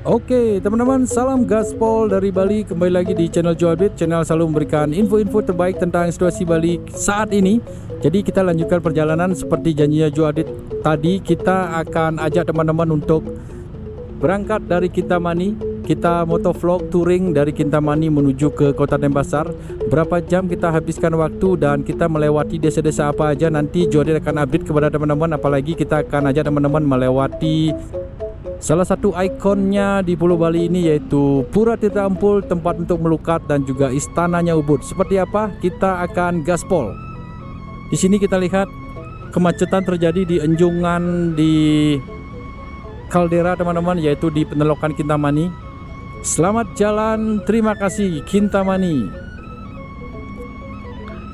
Oke teman-teman, salam gaspol dari Bali. Kembali lagi di channel Joabit. Channel selalu memberikan info-info terbaik tentang situasi Bali saat ini. Jadi kita lanjutkan perjalanan seperti janjinya Joabit tadi. Kita akan ajak teman-teman untuk berangkat dari Kintamani. Kita motovlog touring dari Kintamani menuju ke Kota Denpasar. Berapa jam kita habiskan waktu dan kita melewati desa-desa apa aja, nanti Joabit akan update kepada teman-teman. Apalagi kita akan ajak teman-teman melewati salah satu ikonnya di Pulau Bali ini, yaitu Pura Tirta Empul, tempat untuk melukat, dan juga istananya Ubud. Seperti apa? Kita akan gaspol. Di sini kita lihat kemacetan terjadi di Enjungan di kaldera teman-teman, yaitu di Penelokan Kintamani. Selamat jalan, terima kasih Kintamani.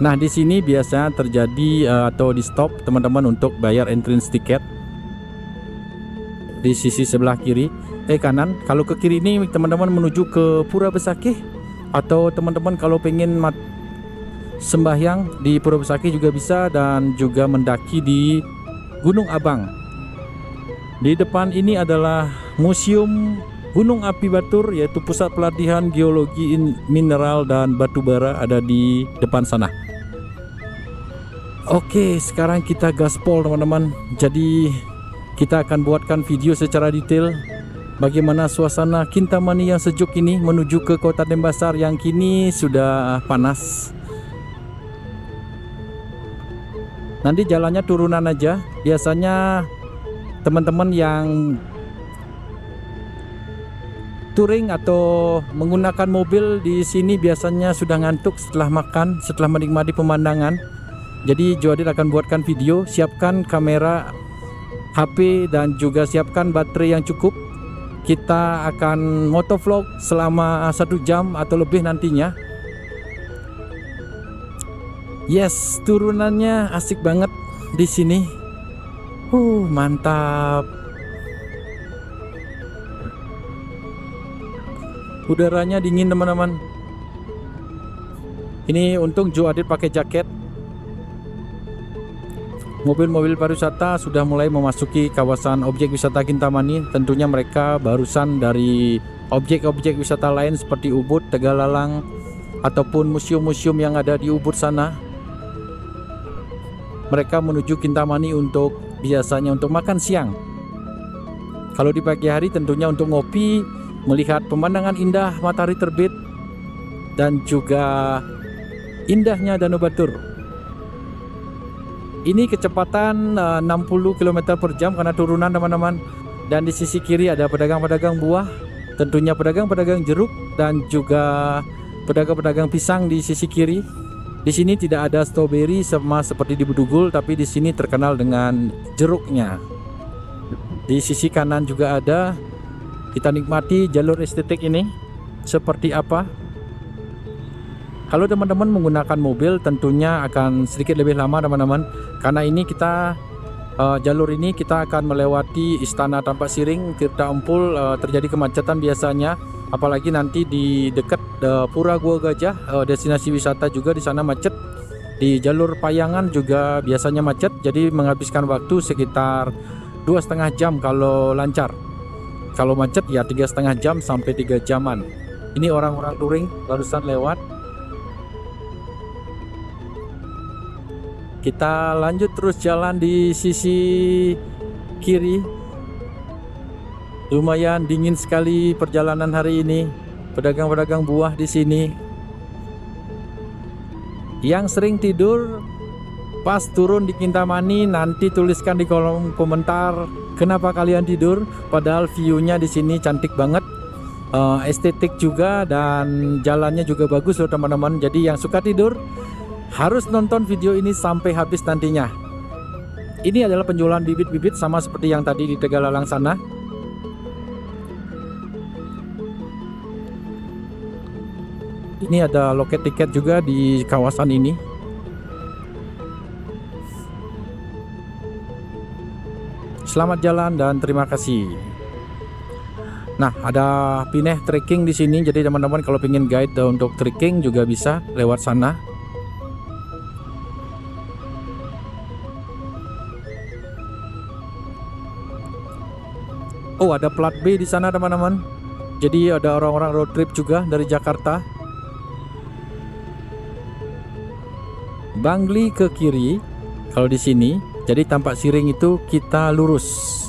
Nah, di sini biasanya terjadi atau di stop teman-teman untuk bayar entrance tiket. Di sisi sebelah kiri, kanan. Kalau ke kiri ini teman-teman menuju ke Pura Besakih, atau teman-teman kalau pengen sembahyang di Pura Besakih juga bisa, dan juga mendaki di Gunung Abang. Di depan ini adalah Museum Gunung Api Batur, yaitu pusat pelatihan geologi mineral dan batu bara, ada di depan sana. Oke, sekarang kita gaspol teman-teman. Jadi kita akan buatkan video secara detail bagaimana suasana Kintamani yang sejuk ini menuju ke Kota Denpasar yang kini sudah panas. Nanti jalannya turunan aja. Biasanya teman-teman yang touring atau menggunakan mobil di sini biasanya sudah ngantuk setelah makan, setelah menikmati pemandangan. Jadi Joadit akan buatkan video, siapkan kamera HP dan juga siapkan baterai yang cukup. Kita akan motovlog selama 1 jam atau lebih nantinya. Yes, turunannya asik banget di sini. Mantap. Udaranya dingin teman-teman. Ini untung Joadit pakai jaket. Mobil-mobil pariwisata sudah mulai memasuki kawasan objek wisata Kintamani. Tentunya mereka barusan dari objek-objek wisata lain seperti Ubud, Tegalalang, ataupun museum-museum yang ada di Ubud sana. Mereka menuju Kintamani biasanya untuk makan siang. Kalau di pagi hari tentunya untuk ngopi, melihat pemandangan indah matahari terbit, dan juga indahnya Danau Batur. Ini kecepatan 60 km per jam karena turunan teman-teman. Dan di sisi kiri ada pedagang-pedagang buah, tentunya pedagang-pedagang jeruk dan juga pedagang-pedagang pisang di sisi kiri. Di sini tidak ada stroberi sama seperti di Bedugul, tapi di sini terkenal dengan jeruknya. Di sisi kanan juga ada. Kita nikmati jalur estetik ini seperti apa. Kalau teman-teman menggunakan mobil tentunya akan sedikit lebih lama teman-teman, karena ini jalur ini kita akan melewati Istana Tampak Siring, Tirta Empul. Terjadi kemacetan biasanya, apalagi nanti di dekat Pura Gua Gajah, destinasi wisata juga di sana macet. Di jalur Payangan juga biasanya macet, jadi menghabiskan waktu sekitar 2,5 jam kalau lancar. Kalau macet ya 3,5 jam sampai 3 jaman. Ini orang-orang touring barusan lewat. Kita lanjut terus jalan di sisi kiri. Lumayan dingin sekali perjalanan hari ini. Pedagang-pedagang buah di sini. Yang sering tidur pas turun di Kintamani, nanti tuliskan di kolom komentar kenapa kalian tidur. Padahal view-nya di sini cantik banget, estetik juga, dan jalannya juga bagus loh teman-teman. Jadi yang suka tidur harus nonton video ini sampai habis nantinya. Ini adalah penjualan bibit-bibit sama seperti yang tadi di Tegalalang sana. Ini ada loket tiket juga di kawasan ini. Selamat jalan dan terima kasih. Nah, ada Pineh trekking di sini. Jadi teman-teman kalau ingin guide untuk trekking juga bisa lewat sana. Oh, ada plat B di sana teman-teman. Jadi ada orang-orang road trip juga dari Jakarta. Bangli ke kiri kalau di sini. Jadi tampak Siring itu kita lurus.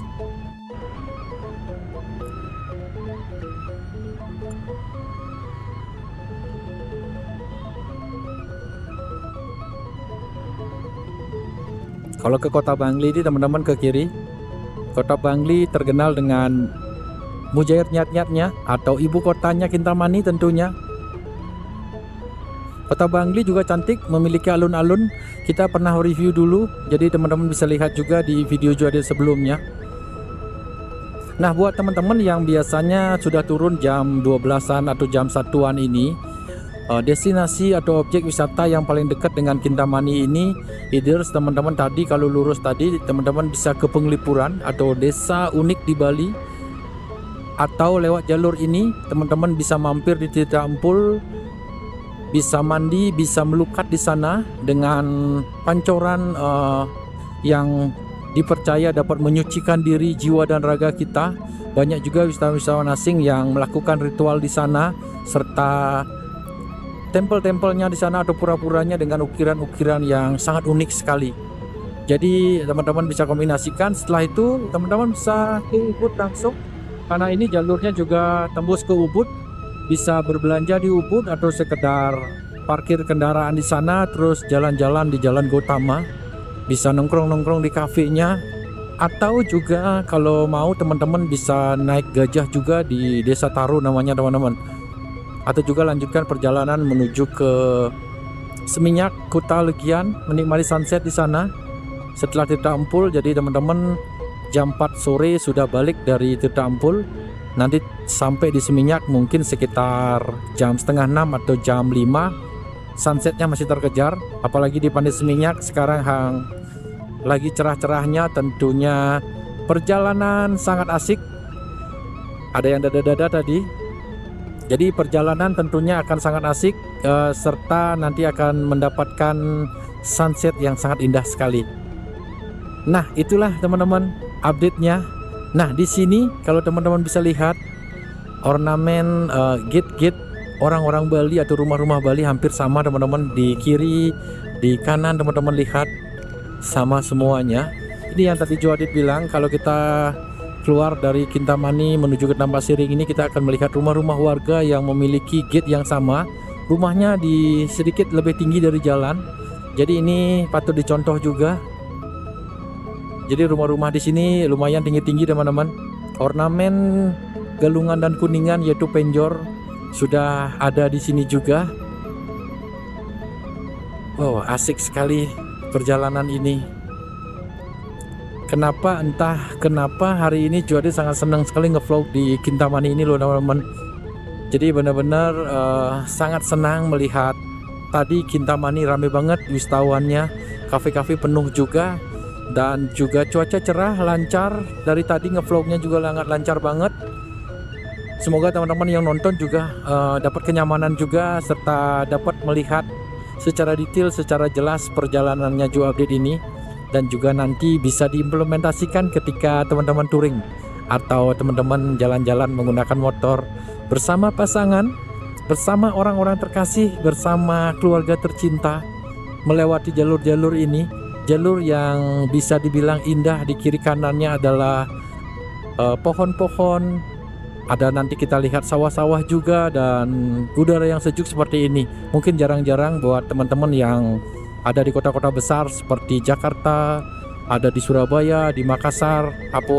Kalau ke kota Bangli ini teman-teman ke kiri. Kota Bangli terkenal dengan mujair nyat-nyatnya atau ibu kotanya Kintamani tentunya. Kota Bangli juga cantik, memiliki alun-alun. Kita pernah review dulu, jadi teman-teman bisa lihat juga di video Juadit sebelumnya. Nah, buat teman-teman yang biasanya sudah turun jam 12-an atau jam 1-an ini, destinasi atau objek wisata yang paling dekat dengan Kintamani ini, either teman-teman tadi kalau lurus tadi teman-teman bisa ke Penglipuran atau desa unik di Bali, atau lewat jalur ini teman-teman bisa mampir di Tirta Empul, bisa mandi, bisa melukat di sana dengan pancoran yang dipercaya dapat menyucikan diri, jiwa dan raga kita. Banyak juga wisatawan-wisatawan asing yang melakukan ritual di sana, serta tempel-tempelnya di sana atau pura-puranya dengan ukiran-ukiran yang sangat unik sekali. Jadi teman-teman bisa kombinasikan. Setelah itu teman-teman bisa ke Ubud langsung, karena ini jalurnya juga tembus ke Ubud. Bisa berbelanja di Ubud atau sekedar parkir kendaraan di sana, terus jalan-jalan di Jalan Gautama. Bisa nongkrong-nongkrong di kafenya, atau juga kalau mau teman-teman bisa naik gajah juga di Desa Taru namanya teman-teman. Atau juga lanjutkan perjalanan menuju ke Seminyak, Kuta Legian, menikmati sunset di sana. Setelah Tirta Empul, jadi teman-teman jam 4 sore sudah balik dari Tirta Empul. Nanti sampai di Seminyak mungkin sekitar jam setengah 6 atau jam 5. Sunsetnya masih terkejar, apalagi di Pantai Seminyak sekarang lagi cerah-cerahnya. Tentunya perjalanan sangat asik. Ada yang dada-dada tadi. Jadi perjalanan tentunya akan sangat asik, serta nanti akan mendapatkan sunset yang sangat indah sekali. Nah, itulah teman-teman update-nya. Nah, di sini kalau teman-teman bisa lihat ornamen gate-gate orang-orang Bali atau rumah-rumah Bali hampir sama teman-teman. Di kiri, di kanan teman-teman lihat sama semuanya. Ini yang tadi Juadit bilang, kalau kita keluar dari Kintamani menuju ke Tampak Siring ini, kita akan melihat rumah-rumah warga yang memiliki gate yang sama. Rumahnya di sedikit lebih tinggi dari jalan. Jadi ini patut dicontoh juga. Jadi rumah-rumah di sini lumayan tinggi-tinggi teman-teman. Ornamen galungan dan kuningan yaitu penjor sudah ada di sini juga. Wow, asik sekali perjalanan ini. Entah kenapa hari ini Juadit sangat senang sekali ngevlog di Kintamani ini loh teman-teman. Jadi benar-benar sangat senang melihat tadi Kintamani rame banget wisatawannya, kafe-kafe penuh juga. Dan juga cuaca cerah, lancar. Dari tadi ngevlognya juga sangat lancar banget. Semoga teman-teman yang nonton juga dapat kenyamanan juga, serta dapat melihat secara detail, secara jelas perjalanannya Juadit ini. Dan juga nanti bisa diimplementasikan ketika teman-teman touring atau teman-teman jalan-jalan menggunakan motor bersama pasangan, bersama orang-orang terkasih, bersama keluarga tercinta, melewati jalur-jalur ini. Jalur yang bisa dibilang indah. Di kiri kanannya adalah pohon-pohon, ada nanti kita lihat sawah-sawah juga, dan udara yang sejuk seperti ini mungkin jarang-jarang buat teman-teman yang ada di kota-kota besar seperti Jakarta, ada di Surabaya, di Makassar,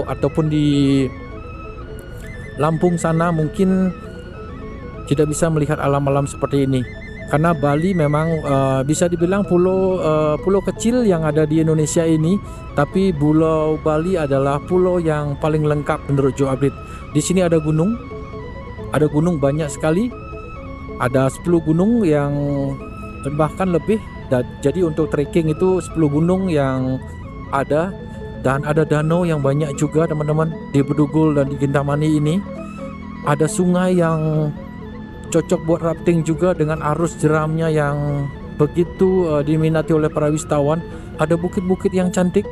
ataupun di Lampung sana, mungkin tidak bisa melihat alam-alam seperti ini. Karena Bali memang bisa dibilang pulau kecil yang ada di Indonesia ini, tapi Pulau Bali adalah pulau yang paling lengkap menurut Juadit. Di sini ada gunung banyak sekali, ada 10 gunung yang bahkan lebih. Jadi untuk trekking itu 10 gunung yang ada, dan ada danau yang banyak juga teman-teman di Bedugul dan di Kintamani ini. Ada sungai yang cocok buat rafting juga dengan arus jeramnya yang begitu diminati oleh para wisatawan. Ada bukit-bukit yang cantik,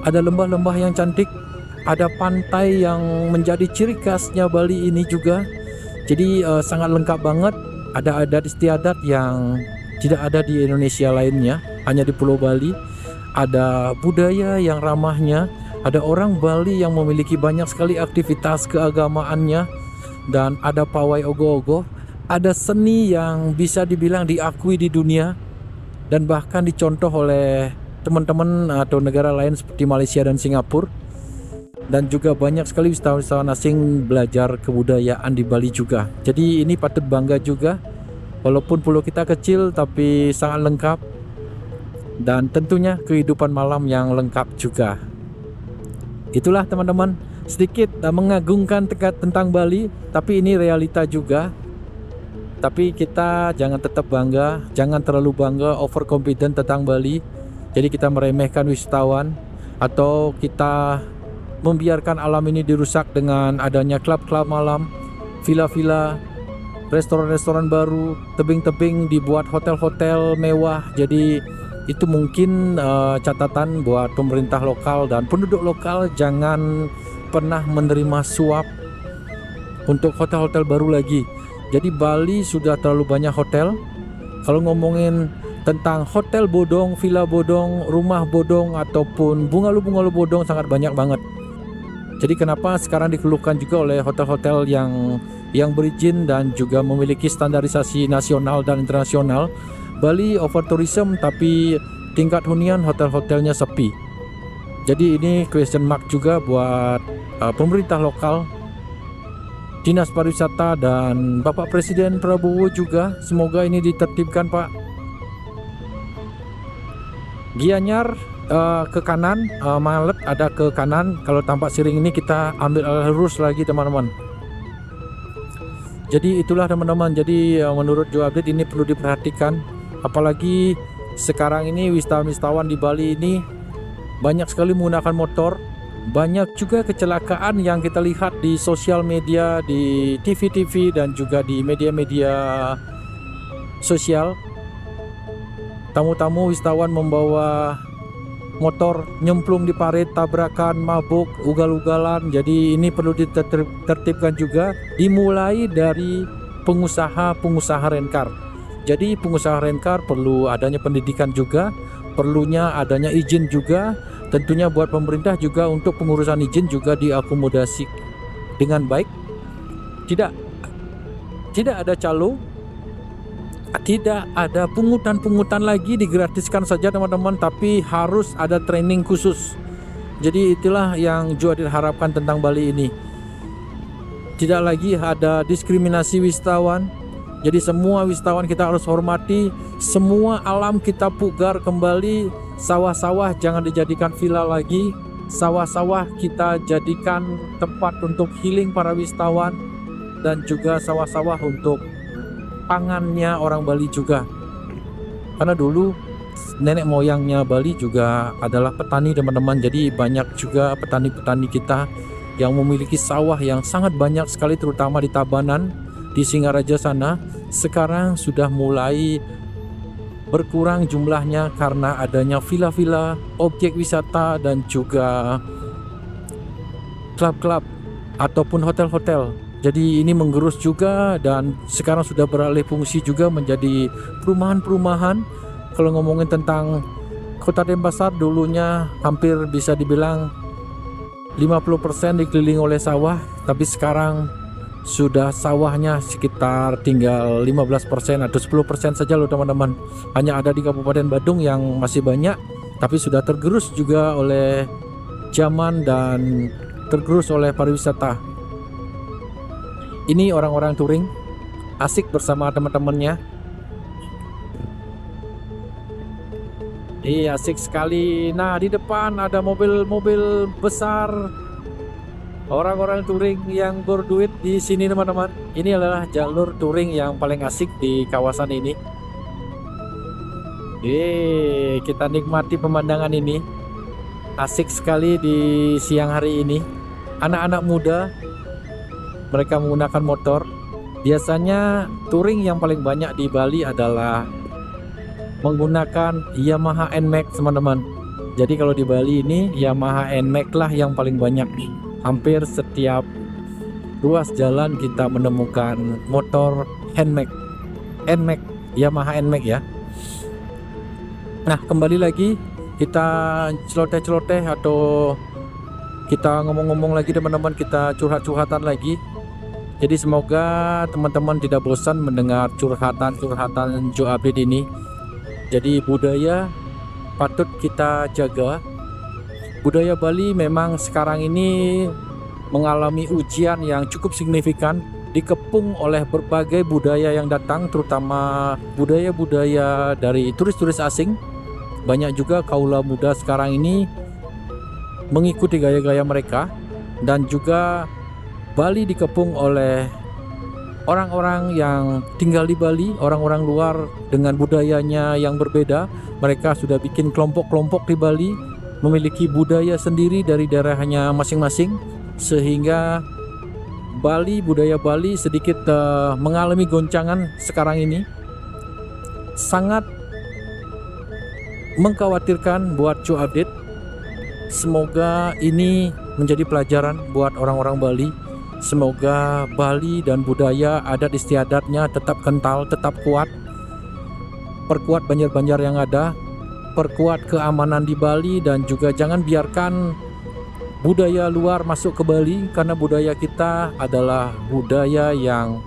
ada lembah-lembah yang cantik, ada pantai yang menjadi ciri khasnya Bali ini juga. Jadi sangat lengkap banget. Ada adat istiadat yang tidak ada di Indonesia lainnya, hanya di Pulau Bali. Ada budaya yang ramahnya. Ada orang Bali yang memiliki banyak sekali aktivitas keagamaannya. Dan ada pawai ogoh-ogoh. Ada seni yang bisa dibilang diakui di dunia dan bahkan dicontoh oleh teman-teman atau negara lain seperti Malaysia dan Singapura. Dan juga banyak sekali wisatawan-wisatawan asing belajar kebudayaan di Bali juga. Jadi ini patut bangga juga. Walaupun pulau kita kecil tapi sangat lengkap. Dan tentunya kehidupan malam yang lengkap juga. Itulah teman-teman, sedikit mengagungkan tentang Bali, tapi ini realita juga. Tapi kita jangan tetap bangga, jangan terlalu bangga, overconfident tentang Bali. Jadi kita meremehkan wisatawan atau kita membiarkan alam ini dirusak dengan adanya klub-klub malam, villa-villa, restoran-restoran baru, tebing-tebing dibuat hotel-hotel mewah. Jadi itu mungkin catatan buat pemerintah lokal dan penduduk lokal, jangan pernah menerima suap untuk hotel-hotel baru lagi. Jadi Bali sudah terlalu banyak hotel. Kalau ngomongin tentang hotel bodong, villa bodong, rumah bodong ataupun bungalow-bungalow bodong sangat banyak banget. Jadi kenapa sekarang dikeluhkan juga oleh hotel-hotel yang berizin dan juga memiliki standarisasi nasional dan internasional. Bali over tourism tapi tingkat hunian hotel-hotelnya sepi. Jadi ini question mark juga buat pemerintah lokal, Dinas Pariwisata dan Bapak Presiden Prabowo juga. Semoga ini ditertibkan, Pak. Gianyar ke kanan, Malet ada ke kanan. Kalau tampak Siring ini kita ambil lurus lagi teman-teman. Jadi itulah teman-teman. Jadi menurut Joe Update ini perlu diperhatikan. Apalagi sekarang ini wisatawan-wisatawan di Bali ini banyak sekali menggunakan motor. Banyak juga kecelakaan yang kita lihat di sosial media, di TV-TV dan juga di media-media sosial. Tamu-tamu wisatawan membawa motor nyemplung di parit, tabrakan, mabuk, ugal-ugalan. Jadi ini perlu ditertibkan juga, dimulai dari pengusaha rencar. Jadi pengusaha rencar perlu adanya pendidikan juga, perlunya adanya izin juga. Tentunya buat pemerintah juga untuk pengurusan izin juga diakomodasi dengan baik. Tidak ada calo, tidak ada pungutan lagi, digratiskan saja teman-teman, tapi harus ada training khusus. Jadi itulah yang Joe harapkan tentang Bali ini. Tidak lagi ada diskriminasi wisatawan. Jadi semua wisatawan kita harus hormati, semua alam kita pugar kembali. Sawah-sawah jangan dijadikan villa lagi. Sawah-sawah kita jadikan tempat untuk healing para wisatawan, dan juga sawah-sawah untuk pangannya orang Bali juga. Karena dulu nenek moyangnya Bali juga adalah petani teman-teman. Jadi banyak juga petani-petani kita yang memiliki sawah yang sangat banyak sekali, terutama di Tabanan, di Singaraja sana. Sekarang sudah mulai berkurang jumlahnya karena adanya villa-villa, objek wisata dan juga klub-klub ataupun hotel-hotel. Jadi ini menggerus juga dan sekarang sudah beralih fungsi juga menjadi perumahan-perumahan. Kalau ngomongin tentang Kota Denpasar, dulunya hampir bisa dibilang 50% dikelilingi oleh sawah, tapi sekarang sudah sawahnya sekitar tinggal 15% atau 10% saja loh teman-teman. Hanya ada di Kabupaten Badung yang masih banyak, tapi sudah tergerus juga oleh zaman dan tergerus oleh pariwisata. Ini orang-orang touring asik bersama teman-temannya. Asik sekali. Nah, di depan ada mobil-mobil besar. Orang-orang touring yang berduit di sini teman-teman. Ini adalah jalur touring yang paling asik di kawasan ini. Kita nikmati pemandangan ini. Asik sekali di siang hari ini. Anak-anak muda, mereka menggunakan motor. Biasanya touring yang paling banyak di Bali adalah menggunakan Yamaha NMAX teman-teman. Jadi kalau di Bali ini Yamaha NMAX lah yang paling banyak nih. Hampir setiap ruas jalan kita menemukan motor NMAX, Yamaha NMAX ya. Nah, kembali lagi kita celoteh-celoteh atau kita ngomong-ngomong lagi teman-teman, kita curhat-curhatan lagi. Jadi semoga teman-teman tidak bosan mendengar curhatan-curhatan Joe Update ini. Jadi budaya patut kita jaga. Budaya Bali memang sekarang ini mengalami ujian yang cukup signifikan, dikepung oleh berbagai budaya yang datang, terutama budaya-budaya dari turis-turis asing. Banyak juga kaula muda sekarang ini mengikuti gaya-gaya mereka, dan juga Bali dikepung oleh orang-orang yang tinggal di Bali, orang-orang luar dengan budayanya yang berbeda. Mereka sudah bikin kelompok-kelompok di Bali, memiliki budaya sendiri dari daerahnya masing-masing, sehingga budaya Bali sedikit mengalami goncangan sekarang ini. Sangat mengkhawatirkan buat Joe Update. Semoga ini menjadi pelajaran buat orang-orang Bali. Semoga Bali dan budaya adat istiadatnya tetap kental, tetap kuat. Perkuat banjar-banjar yang ada, perkuat keamanan di Bali, dan juga jangan biarkan budaya luar masuk ke Bali, karena budaya kita adalah budaya yang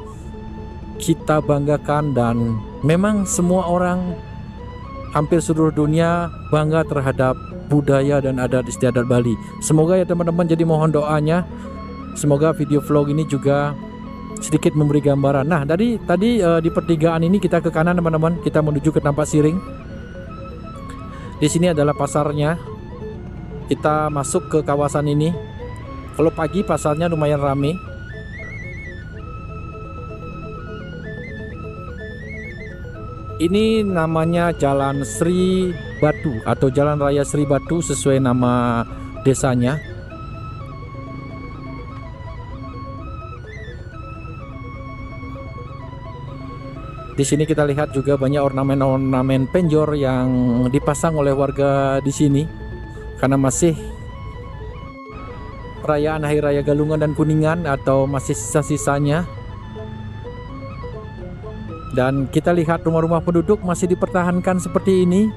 kita banggakan, dan memang semua orang hampir seluruh dunia bangga terhadap budaya dan adat istiadat Bali. Semoga ya teman-teman, jadi mohon doanya. Semoga video vlog ini juga sedikit memberi gambaran. Nah, tadi di pertigaan ini kita ke kanan teman-teman, kita menuju ke Tampak Siring. Di sini adalah pasarnya. Kita masuk ke kawasan ini. Kalau pagi pasarnya lumayan ramai. Ini namanya Jalan Sri Batu atau Jalan Raya Sri Batu sesuai nama desanya. Di sini kita lihat juga banyak ornamen-ornamen penjor yang dipasang oleh warga di sini, karena masih perayaan Hari Raya Galungan dan Kuningan atau masih sisa-sisanya. Dan kita lihat rumah-rumah penduduk masih dipertahankan seperti ini.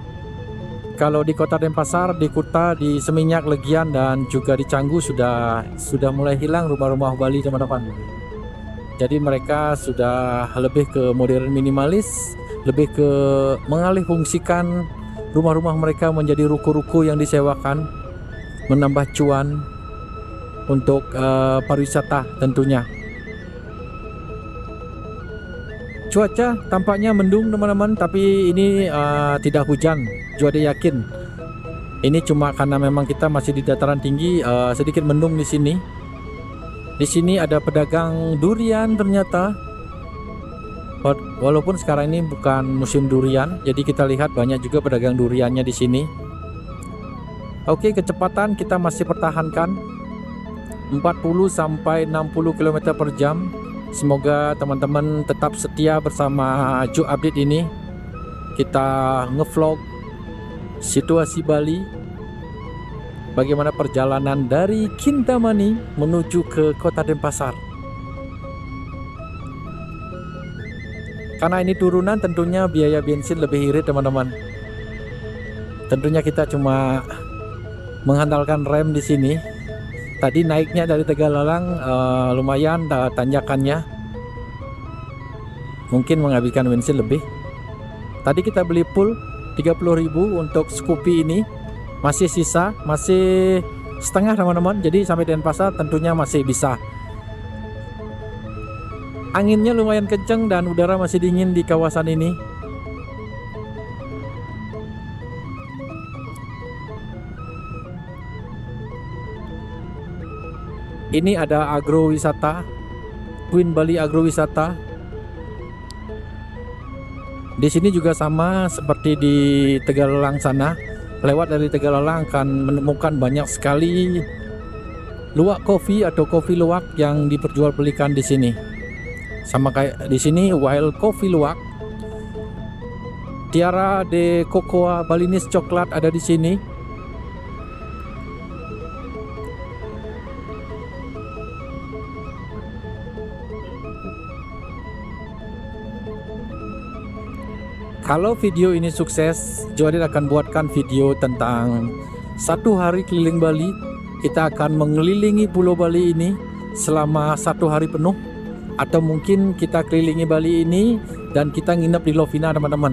Kalau di Kota Denpasar, di Kuta, di Seminyak, Legian, dan juga di Canggu sudah mulai hilang rumah-rumah Bali teman-teman. Jadi mereka sudah lebih ke modern minimalis, lebih ke mengalih fungsikan rumah-rumah mereka menjadi ruko-ruko yang disewakan, menambah cuan untuk pariwisata tentunya. Cuaca tampaknya mendung teman-teman, tapi ini tidak hujan. Joe yakin ini cuma karena memang kita masih di dataran tinggi, sedikit mendung di sini. Di sini ada pedagang durian ternyata. Walaupun sekarang ini bukan musim durian, jadi kita lihat banyak juga pedagang duriannya di sini. Oke, kecepatan kita masih pertahankan 40 sampai 60 km per jam. Semoga teman-teman tetap setia bersama Joe Update ini. Kita ngevlog situasi Bali, bagaimana perjalanan dari Kintamani menuju ke Kota Denpasar. Karena ini turunan, tentunya biaya bensin lebih irit teman-teman. Tentunya kita cuma mengandalkan rem di sini. Tadi naiknya dari Tegalalang lumayan tanjakannya, mungkin menghabiskan bensin lebih. Tadi kita beli full 30.000 untuk Scoopy ini. Masih sisa, masih setengah teman-teman. Jadi sampai Denpasar tentunya masih bisa. Anginnya lumayan kencang dan udara masih dingin di kawasan ini. Ini ada agrowisata, Queen Bali Agrowisata. Di sini juga sama seperti di Tegalalang sana. Lewat dari Tegalalang akan menemukan banyak sekali luwak kopi atau kopi luwak yang diperjualbelikan di sini. Sama kayak di sini Wild Coffee Luwak. Tiara de Cocoa Balinese Coklat ada di sini. Kalau video ini sukses, Joadit akan buatkan video tentang 1 hari keliling Bali. Kita akan mengelilingi Pulau Bali ini selama 1 hari penuh, atau mungkin kita kelilingi Bali ini dan kita nginep di Lovina teman-teman.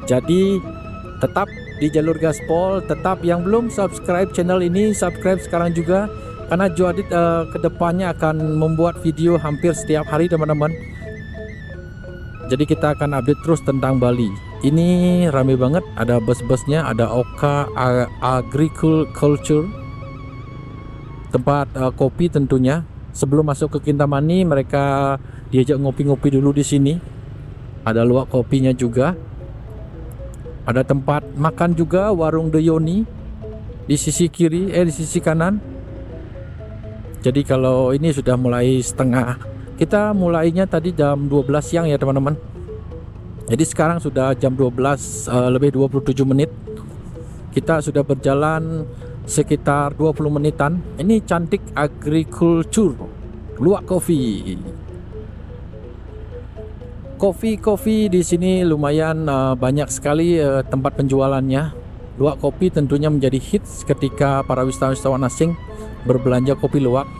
Jadi tetap di jalur gaspol. Tetap yang belum subscribe channel ini, subscribe sekarang juga, karena Joadit kedepannya akan membuat video hampir setiap hari teman-teman. Jadi kita akan update terus tentang Bali. Ini rame banget, ada bus-busnya, ada Oka Agriculture, tempat kopi tentunya. Sebelum masuk ke Kintamani, mereka diajak ngopi-ngopi dulu di sini. Ada luwak kopinya juga. Ada tempat makan juga, warung Deyoni di sisi kiri, di sisi kanan. Jadi kalau ini sudah mulai setengah, kita mulainya tadi jam 12 siang ya teman-teman. Jadi sekarang sudah jam 12 lebih 27 menit. Kita sudah berjalan sekitar 20 menitan. Ini Cantik Agriculture, luwak kopi. Kopi di sini lumayan banyak sekali tempat penjualannya. Luwak kopi tentunya menjadi hits ketika para wisatawan asing berbelanja kopi luwak.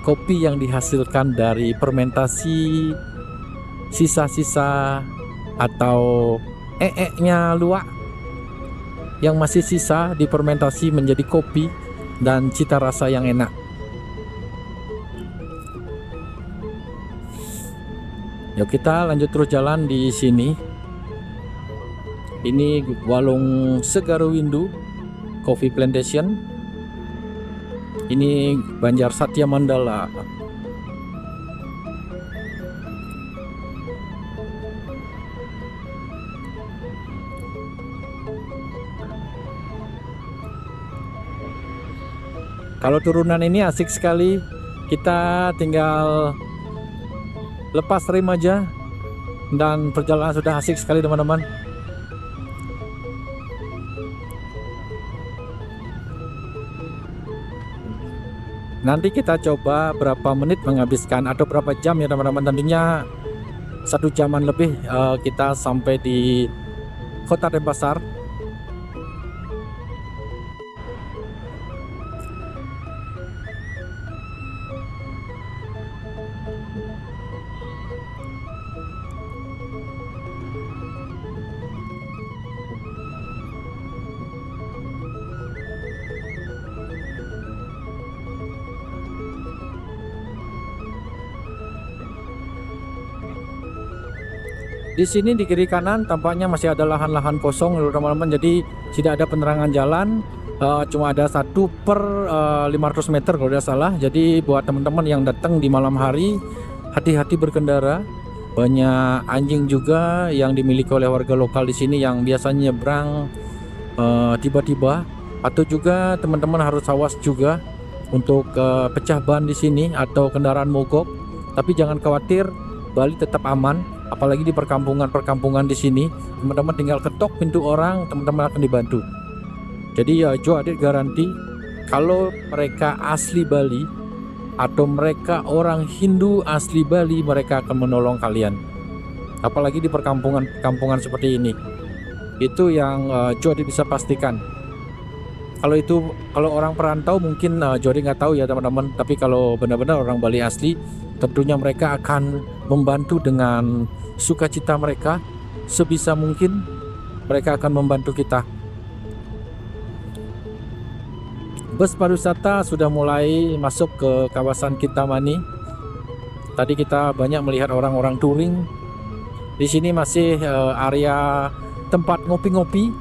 Kopi yang dihasilkan dari fermentasi sisa-sisa atau nya luwak yang masih sisa difermentasi menjadi kopi dan cita rasa yang enak. Yuk kita lanjut terus jalan di sini. Ini Walung Segarowindu Coffee Plantation. Ini Banjar Satya Mandala. Kalau turunan ini asik sekali. Kita tinggal lepas rem aja dan perjalanan sudah asik sekali teman-teman. Nanti kita coba berapa menit menghabiskan atau berapa jam ya teman-teman. Tentunya 1 jaman lebih kita sampai di Kota Denpasar. Di sini di kiri kanan tampaknya masih ada lahan-lahan kosong teman-teman. Jadi tidak ada penerangan jalan, cuma ada 1/500 meter kalau tidak salah. Jadi buat teman-teman yang datang di malam hari, hati-hati berkendara. Banyak anjing juga yang dimiliki oleh warga lokal di sini yang biasanya nyebrang tiba-tiba. Atau juga teman-teman harus awas juga untuk pecah ban di sini atau kendaraan mogok. Tapi jangan khawatir, Bali tetap aman. Apalagi di perkampungan di sini, teman-teman tinggal ketok pintu orang, teman-teman akan dibantu. Jadi ya Joadit garanti kalau mereka asli Bali atau mereka orang Hindu asli Bali, mereka akan menolong kalian. Apalagi di perkampungan seperti ini. Itu yang Joadit bisa pastikan. Kalau orang perantau mungkin Joadit nggak tahu ya teman-teman. Tapi kalau benar-benar orang Bali asli, tentunya mereka akan membantu dengan sukacita mereka. Sebisa mungkin mereka akan membantu kita. Bus pariwisata sudah mulai masuk ke kawasan Kintamani. Tadi kita banyak melihat orang-orang touring. Di sini masih area tempat ngopi-ngopi.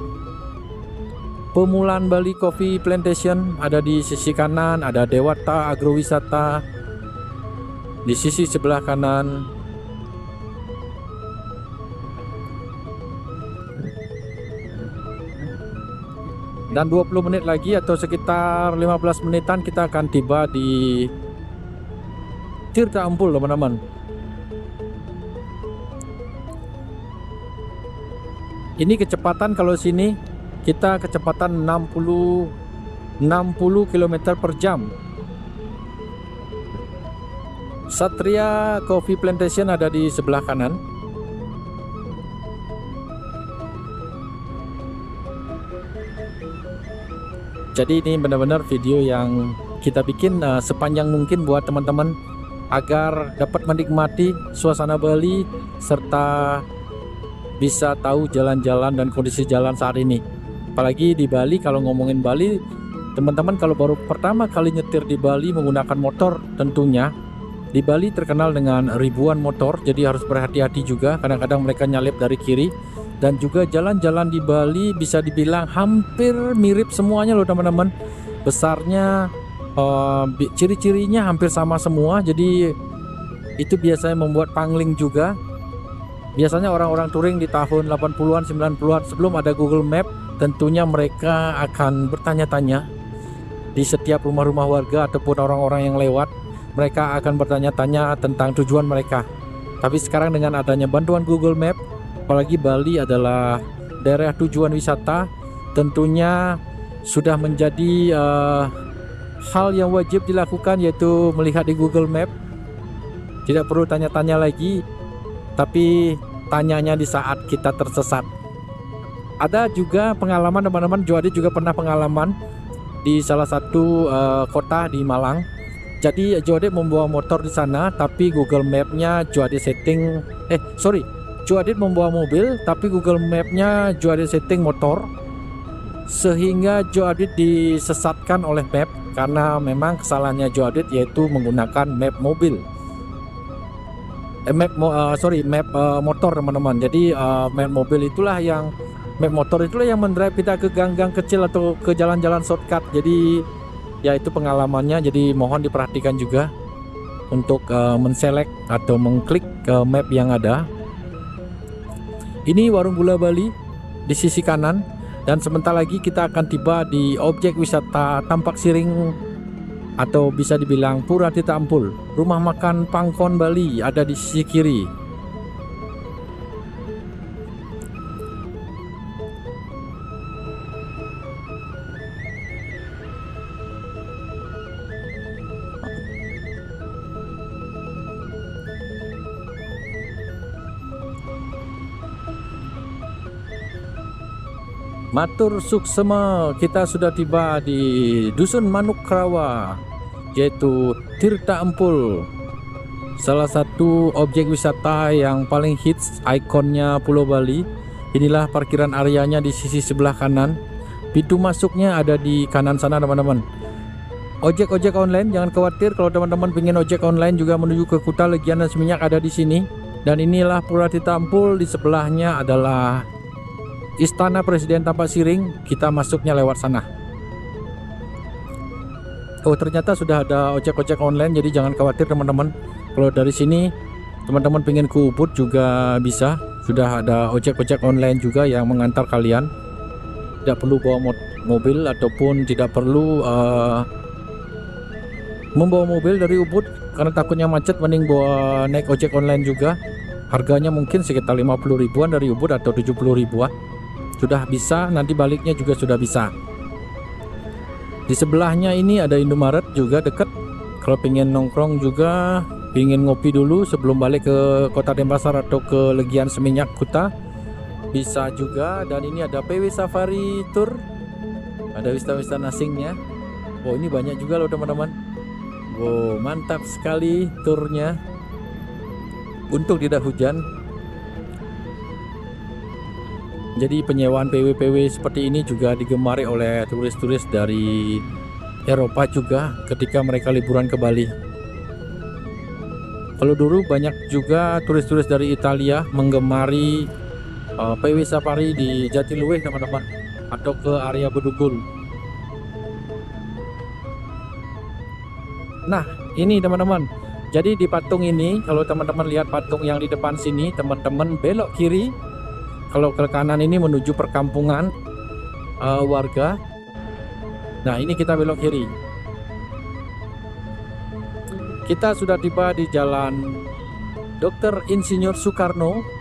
Pemulan Bali Coffee Plantation ada di sisi kanan, ada Dewata Agrowisata di sisi sebelah kanan. Dan 20 menit lagi atau sekitar 15 menitan kita akan tiba di Tirta Empul teman-teman. Ini kecepatan kalau sini kita kecepatan 60 km per jam. Satria Coffee Plantation ada di sebelah kanan. Jadi ini benar-benar video yang kita bikin sepanjang mungkin buat teman-teman agar dapat menikmati suasana Bali serta bisa tahu jalan-jalan dan kondisi jalan saat ini. Apalagi di Bali, kalau ngomongin Bali, teman-teman kalau baru pertama kali nyetir di Bali menggunakan motor, tentunya di Bali terkenal dengan ribuan motor, jadi harus berhati-hati juga. Kadang-kadang mereka nyalip dari kiri. Dan juga jalan-jalan di Bali bisa dibilang hampir mirip semuanya loh teman-teman. Besarnya, ciri-cirinya hampir sama semua. Jadi itu biasanya membuat pangling juga. Biasanya orang-orang touring di tahun 80-an, 90-an sebelum ada Google Map, tentunya mereka akan bertanya-tanya di setiap rumah-rumah warga ataupun orang-orang yang lewat. Mereka akan bertanya-tanya tentang tujuan mereka. Tapi sekarang dengan adanya bantuan Google Map, apalagi Bali adalah daerah tujuan wisata, tentunya sudah menjadi hal yang wajib dilakukan, yaitu melihat di Google Map. Tidak perlu tanya-tanya lagi, tapi tanyanya di saat kita tersesat. Ada juga pengalaman teman-teman, Joadit juga pernah pengalaman di salah satu kota di Malang. Jadi Joadit membawa motor di sana, tapi Google Map-nya Joadit setting Joadit membawa mobil, tapi Google Map-nya Joadit setting motor, sehingga Joadit disesatkan oleh map karena memang kesalahannya Joadit yaitu menggunakan map mobil. Map motor teman-teman. Jadi map motor itulah yang mendrive kita ke gang-gang kecil atau ke jalan-jalan shortcut. Jadi ya itu pengalamannya. Jadi mohon diperhatikan juga untuk menselect atau mengklik ke map yang ada. Ini warung gula Bali di sisi kanan, dan sebentar lagi kita akan tiba di objek wisata Tampak Siring atau bisa dibilang Pura Tita Ampul. Rumah makan Pangkon Bali ada di sisi kiri. Matur suksema, kita sudah tiba di Dusun Manukrawa, yaitu Tirta Empul, salah satu objek wisata yang paling hits, ikonnya Pulau Bali. Inilah parkiran areanya di sisi sebelah kanan. Pintu masuknya ada di kanan sana teman-teman. Ojek-ojek online, jangan khawatir kalau teman-teman pengen ojek online juga menuju ke Kuta, Legian dan Seminyak ada di sini. Dan inilah Pura Tita Ampul, di sebelahnya adalah Istana Presiden Tampak Siring. Kita masuknya lewat sana. Oh, ternyata sudah ada ojek-ojek online, jadi jangan khawatir teman-teman. Kalau dari sini teman-teman pengen ke Ubud juga bisa. Sudah ada ojek-ojek online juga yang mengantar kalian. Tidak perlu bawa mobil ataupun tidak perlu membawa mobil dari Ubud karena takutnya macet. Mending bawa naik ojek online juga. Harganya mungkin sekitar 50 ribuan dari Ubud atau 70 ribuan. Sudah bisa, nanti baliknya juga sudah bisa. Di sebelahnya ini ada Indomaret juga dekat. Kalau pengen nongkrong juga, pengen ngopi dulu sebelum balik ke Kota Denpasar atau ke Legian Seminyak Kuta, bisa juga. Dan ini ada PW Safari Tour, ada wisata-wisata asingnya. Oh, ini banyak juga loh teman-teman. Wow, mantap sekali turnya. Untung tidak hujan. Jadi penyewaan PW-PW seperti ini juga digemari oleh turis-turis dari Eropa juga ketika mereka liburan ke Bali. Kalau dulu banyak juga turis-turis dari Italia menggemari PW Safari di Jatiluwih teman-teman, atau ke area Bedugul. Nah ini teman-teman, jadi di patung ini, kalau teman-teman lihat patung yang di depan sini, teman-teman belok kiri. Kalau ke kanan ini menuju perkampungan warga. Nah ini kita belok kiri. Kita sudah tiba di Jalan Dr. Insinyur Soekarno.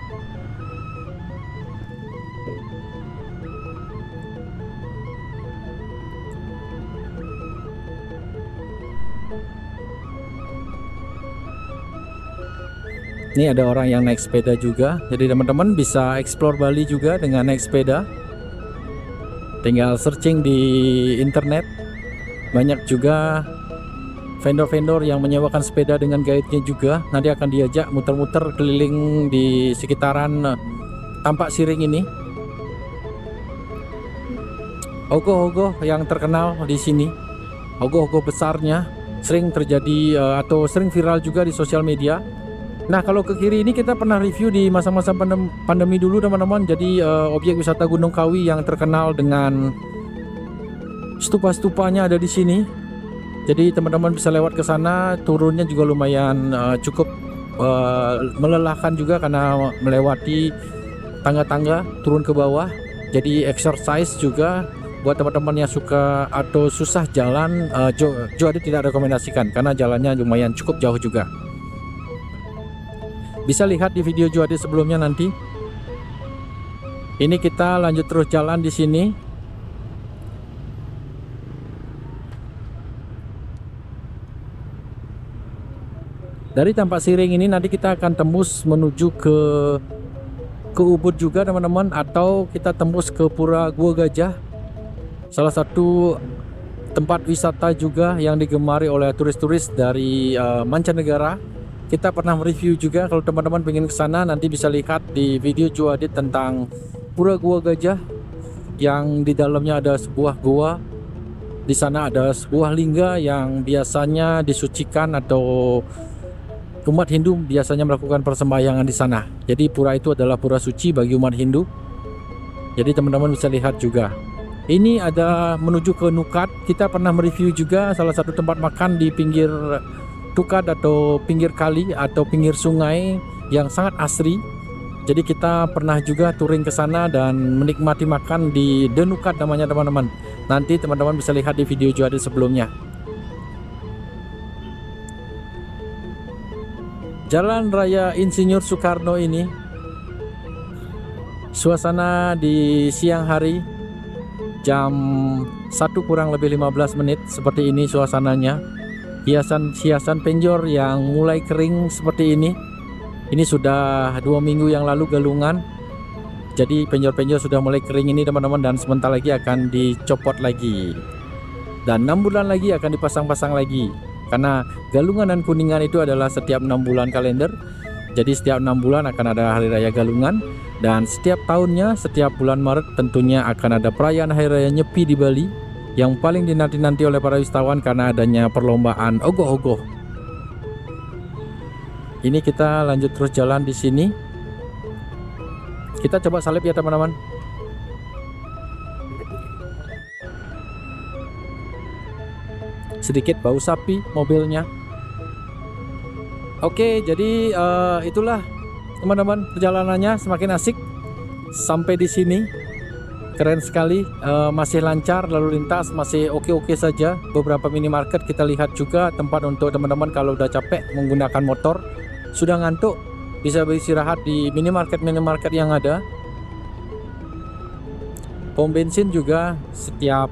Ini ada orang yang naik sepeda juga. Jadi teman-teman bisa explore Bali juga dengan naik sepeda. tinggal searching di internet. Banyak juga vendor-vendor yang menyewakan sepeda dengan guide-nya juga. Nanti akan diajak muter-muter keliling di sekitaran Tampak Siring ini. Ogoh-ogoh yang terkenal di sini, ogoh-ogoh besarnya sering terjadi atau sering viral juga di sosial media. Nah, kalau ke kiri ini kita pernah review di masa-masa pandemi dulu teman-teman. Jadi objek wisata Gunung Kawi yang terkenal dengan stupa-stupanya ada di sini. Jadi teman-teman bisa lewat ke sana. Turunnya juga lumayan cukup melelahkan juga karena melewati tangga-tangga turun ke bawah. Jadi exercise juga buat teman-teman yang suka atau susah jalan. Joadi tidak rekomendasikan karena jalannya lumayan cukup jauh juga. Bisa lihat di video Joadi sebelumnya nanti. Ini kita lanjut terus jalan di sini. Dari Tampak Siring ini nanti kita akan tembus menuju ke Ubud juga teman-teman, atau kita tembus ke Pura Gua Gajah. Salah satu tempat wisata juga yang digemari oleh turis-turis dari mancanegara. Kita pernah mereview juga. Kalau teman-teman pengen ke sana nanti bisa lihat di video Joadi tentang Pura Gua Gajah yang di dalamnya ada sebuah gua. Di sana ada sebuah lingga yang biasanya disucikan atau umat Hindu biasanya melakukan persembahyangan di sana. Jadi pura itu adalah pura suci bagi umat Hindu. Jadi teman-teman bisa lihat juga. Ini ada menuju ke Nukat. Kita pernah mereview juga salah satu tempat makan di pinggir Nukat atau pinggir kali atau pinggir sungai yang sangat asri. Jadi kita pernah juga touring ke sana dan menikmati makan di The Nukat namanya teman-teman. Nanti teman-teman bisa lihat di video Joadi sebelumnya. Jalan Raya Insinyur Soekarno ini, suasana di siang hari jam 1 kurang lebih 15 menit seperti ini suasananya. Hiasan penjor yang mulai kering seperti ini. Ini sudah 2 minggu yang lalu galungan. Jadi penjor-penjor sudah mulai kering ini teman-teman, dan sebentar lagi akan dicopot lagi. Dan 6 bulan lagi akan dipasang-pasang lagi. Karena Galungan dan Kuningan itu adalah setiap 6 bulan kalender. Jadi setiap 6 bulan akan ada Hari Raya Galungan. Dan setiap tahunnya, setiap bulan Maret tentunya akan ada perayaan Hari Raya Nyepi di Bali, yang paling dinanti-nanti oleh para wisatawan karena adanya perlombaan ogoh-ogoh. Ini kita lanjut terus jalan di sini. Kita coba salib ya teman-teman. Sedikit bau sapi mobilnya. Oke, jadi itulah teman-teman perjalanannya semakin asik sampai di sini. Keren sekali, masih lancar lalu lintas, masih oke-oke saja. Beberapa minimarket kita lihat juga, tempat untuk teman-teman kalau udah capek menggunakan motor, sudah ngantuk, bisa beristirahat di minimarket yang ada. Pom bensin juga setiap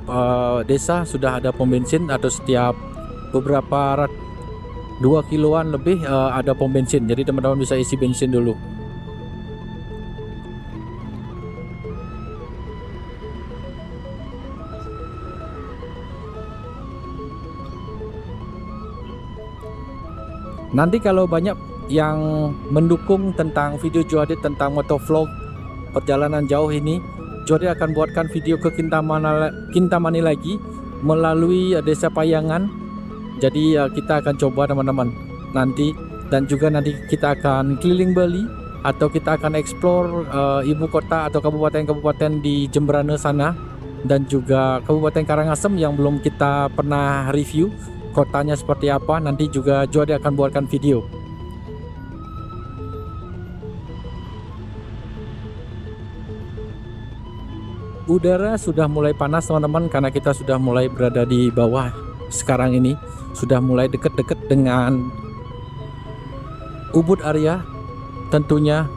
desa sudah ada pom bensin, atau setiap beberapa 2 kiloan lebih ada pom bensin. Jadi teman-teman bisa isi bensin dulu. Nanti kalau banyak yang mendukung tentang video Joadi tentang motovlog perjalanan jauh ini, Joadi akan buatkan video ke Kintamani lagi melalui Desa Payangan. Jadi kita akan coba teman-teman nanti, dan juga nanti kita akan keliling Bali atau kita akan explore ibu kota atau kabupaten-kabupaten di Jemberana sana, dan juga Kabupaten Karangasem yang belum kita pernah review kotanya seperti apa. Nanti juga Joadi akan buatkan video. Udara sudah mulai panas teman-teman, karena kita sudah mulai berada di bawah sekarang ini. Sudah mulai deket-deket dengan Ubud area. Tentunya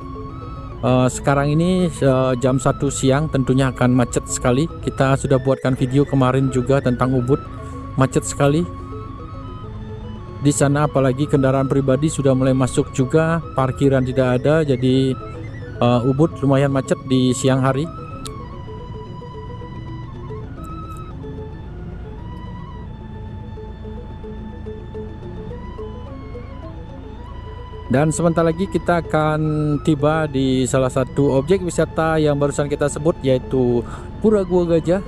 sekarang ini jam 1 siang, tentunya akan macet sekali. Kita sudah buatkan video kemarin juga tentang Ubud, macet sekali di sana, apalagi kendaraan pribadi sudah mulai masuk juga, parkiran tidak ada. Jadi Ubud lumayan macet di siang hari. Dan sebentar lagi kita akan tiba di salah satu objek wisata yang barusan kita sebut, yaitu Pura Gua Gajah.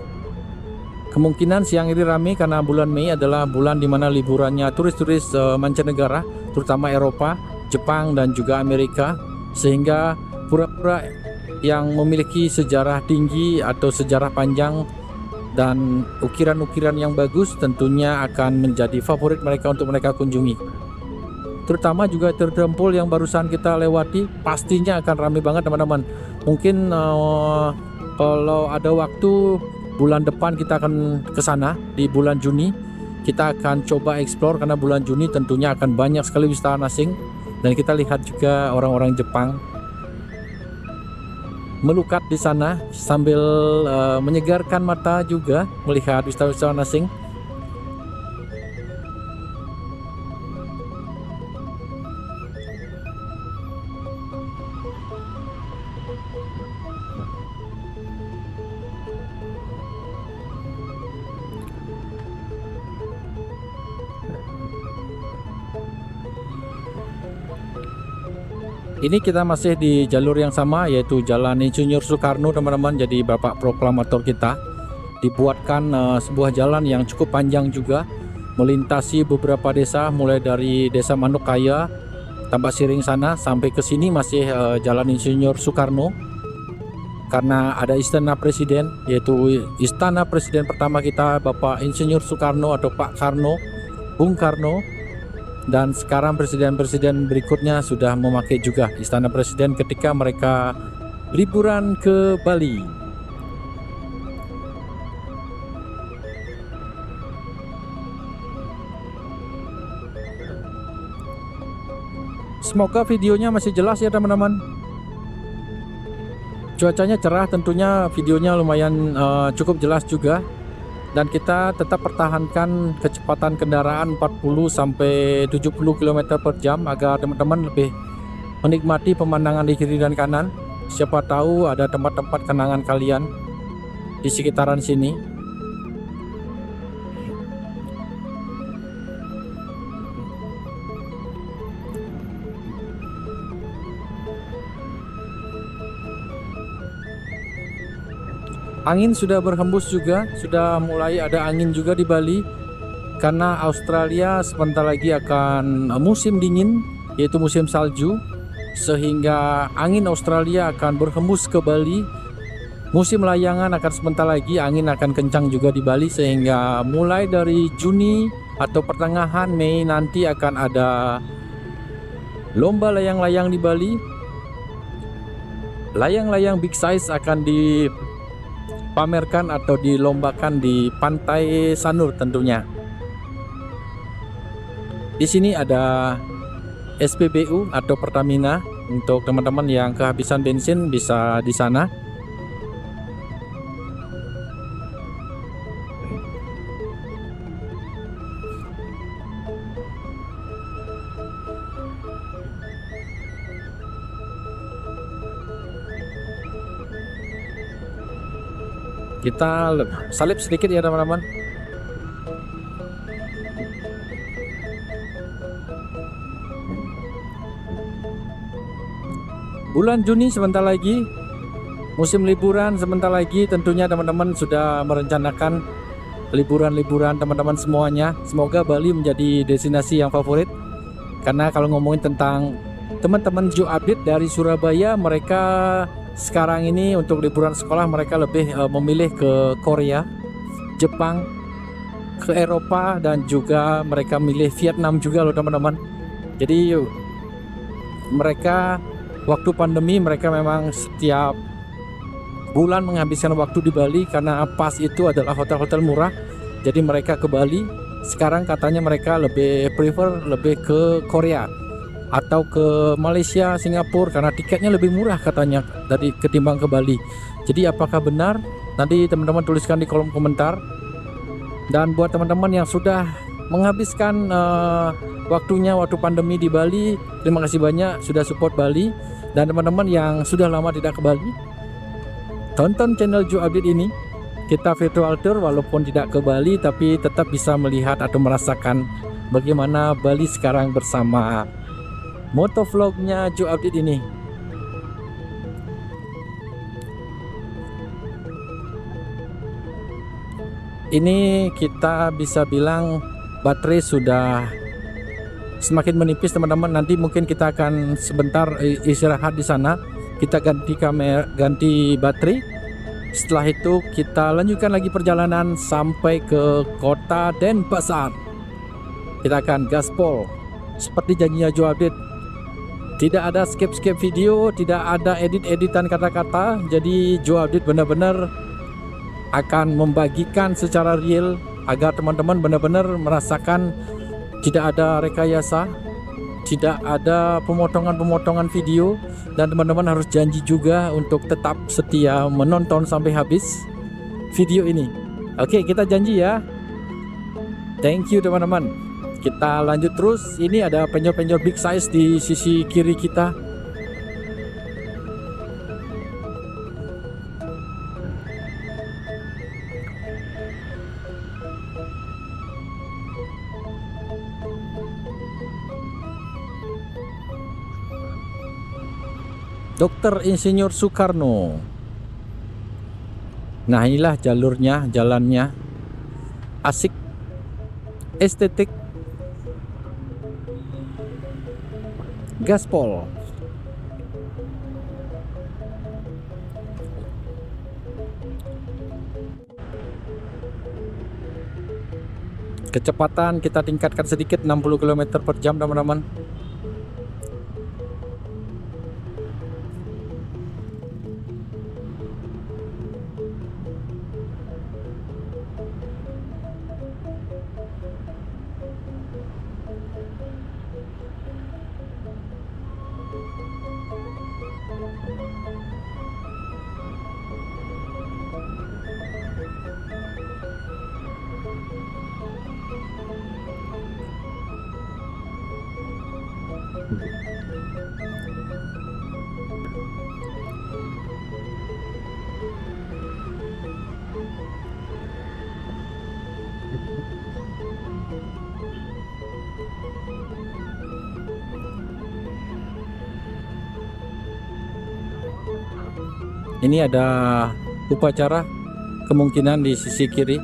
Kemungkinan siang ini ramai karena bulan Mei adalah bulan dimana liburannya turis-turis mancanegara, terutama Eropa, Jepang, dan juga Amerika. Sehingga pura-pura yang memiliki sejarah tinggi atau sejarah panjang dan ukiran-ukiran yang bagus tentunya akan menjadi favorit mereka untuk mereka kunjungi. Terutama juga Tertempul yang barusan kita lewati pastinya akan ramai banget teman-teman. Mungkin kalau ada waktu bulan depan kita akan ke sana di bulan Juni. Kita akan coba explore karena bulan Juni tentunya akan banyak sekali wisatawan asing, dan kita lihat juga orang-orang Jepang melukat di sana sambil menyegarkan mata juga melihat wisatawan asing. Ini kita masih di jalur yang sama, yaitu Jalan Insinyur Soekarno teman-teman. Jadi Bapak Proklamator kita dibuatkan sebuah jalan yang cukup panjang juga, melintasi beberapa desa, mulai dari Desa Mandukaya, Tambak Siring sana sampai ke sini masih Jalan Insinyur Soekarno. Karena ada Istana Presiden, yaitu Istana Presiden pertama kita Bapak Insinyur Soekarno atau Pak Karno, Bung Karno. Dan sekarang presiden-presiden berikutnya sudah memakai juga Istana Presiden ketika mereka liburan ke Bali. Semoga videonya masih jelas ya teman-teman. Cuacanya cerah, tentunya videonya lumayan cukup jelas juga. Dan kita tetap pertahankan kecepatan kendaraan 40 sampai 70 km per jam agar teman-teman lebih menikmati pemandangan di kiri dan kanan. Siapa tahu ada tempat-tempat kenangan kalian di sekitaran sini. Angin sudah berhembus juga, sudah mulai ada angin juga di Bali. Karena Australia sebentar lagi akan musim dingin, yaitu musim salju. Sehingga angin Australia akan berhembus ke Bali. Musim layangan akan sebentar lagi, angin akan kencang juga di Bali. Sehingga mulai dari Juni atau pertengahan Mei nanti akan ada lomba layang-layang di Bali. Layang-layang big size akan dipamerkan atau dilombakan di Pantai Sanur tentunya. Di sini ada SPBU atau Pertamina, untuk teman-teman yang kehabisan bensin bisa di sana. Kita salip sedikit ya teman-teman. Bulan Juni sebentar lagi, musim liburan sebentar lagi. Tentunya teman-teman sudah merencanakan liburan-liburan teman-teman semuanya. Semoga Bali menjadi destinasi yang favorit. Karena kalau ngomongin tentang teman-teman Joe Update dari Surabaya, mereka sekarang ini untuk liburan sekolah mereka lebih memilih ke Korea, Jepang, ke Eropa, dan juga mereka milih Vietnam juga loh teman-teman. Jadi mereka waktu pandemi mereka memang setiap bulan menghabiskan waktu di Bali karena pas itu adalah hotel-hotel murah. Jadi mereka ke Bali. Sekarang katanya mereka lebih prefer lebih ke Korea atau ke Malaysia, Singapura karena tiketnya lebih murah katanya dari ketimbang ke Bali. Jadi apakah benar? Nanti teman-teman tuliskan di kolom komentar. Dan buat teman-teman yang sudah menghabiskan waktunya waktu pandemi di Bali, terima kasih banyak sudah support Bali. Dan teman-teman yang sudah lama tidak ke Bali, tonton channel Joe Update ini. Kita virtual tour walaupun tidak ke Bali, tapi tetap bisa melihat atau merasakan bagaimana Bali sekarang bersama motovlognya Jo Update ini. Ini kita bisa bilang baterai sudah semakin menipis teman-teman. Nanti mungkin kita akan sebentar istirahat di sana. Kita ganti kamera, ganti baterai. Setelah itu kita lanjutkan lagi perjalanan sampai ke kota Denpasar. Kita akan gaspol seperti janjinya Jo Update. Tidak ada skip-skip video, tidak ada edit-editan kata-kata. Jadi Jo Update benar-benar akan membagikan secara real agar teman-teman benar-benar merasakan tidak ada rekayasa, tidak ada pemotongan-pemotongan video, dan teman-teman harus janji juga untuk tetap setia menonton sampai habis video ini. Oke, kita janji ya. Thank you teman-teman. Kita lanjut terus. Ini ada penjor-penjor big size di sisi kiri kita. Dr. Insinyur Soekarno. Nah, inilah jalurnya, jalannya asik, estetik, gaspol. Kecepatan kita tingkatkan sedikit, 60 km per jam teman-teman. Ini ada upacara kemungkinan di sisi kiri.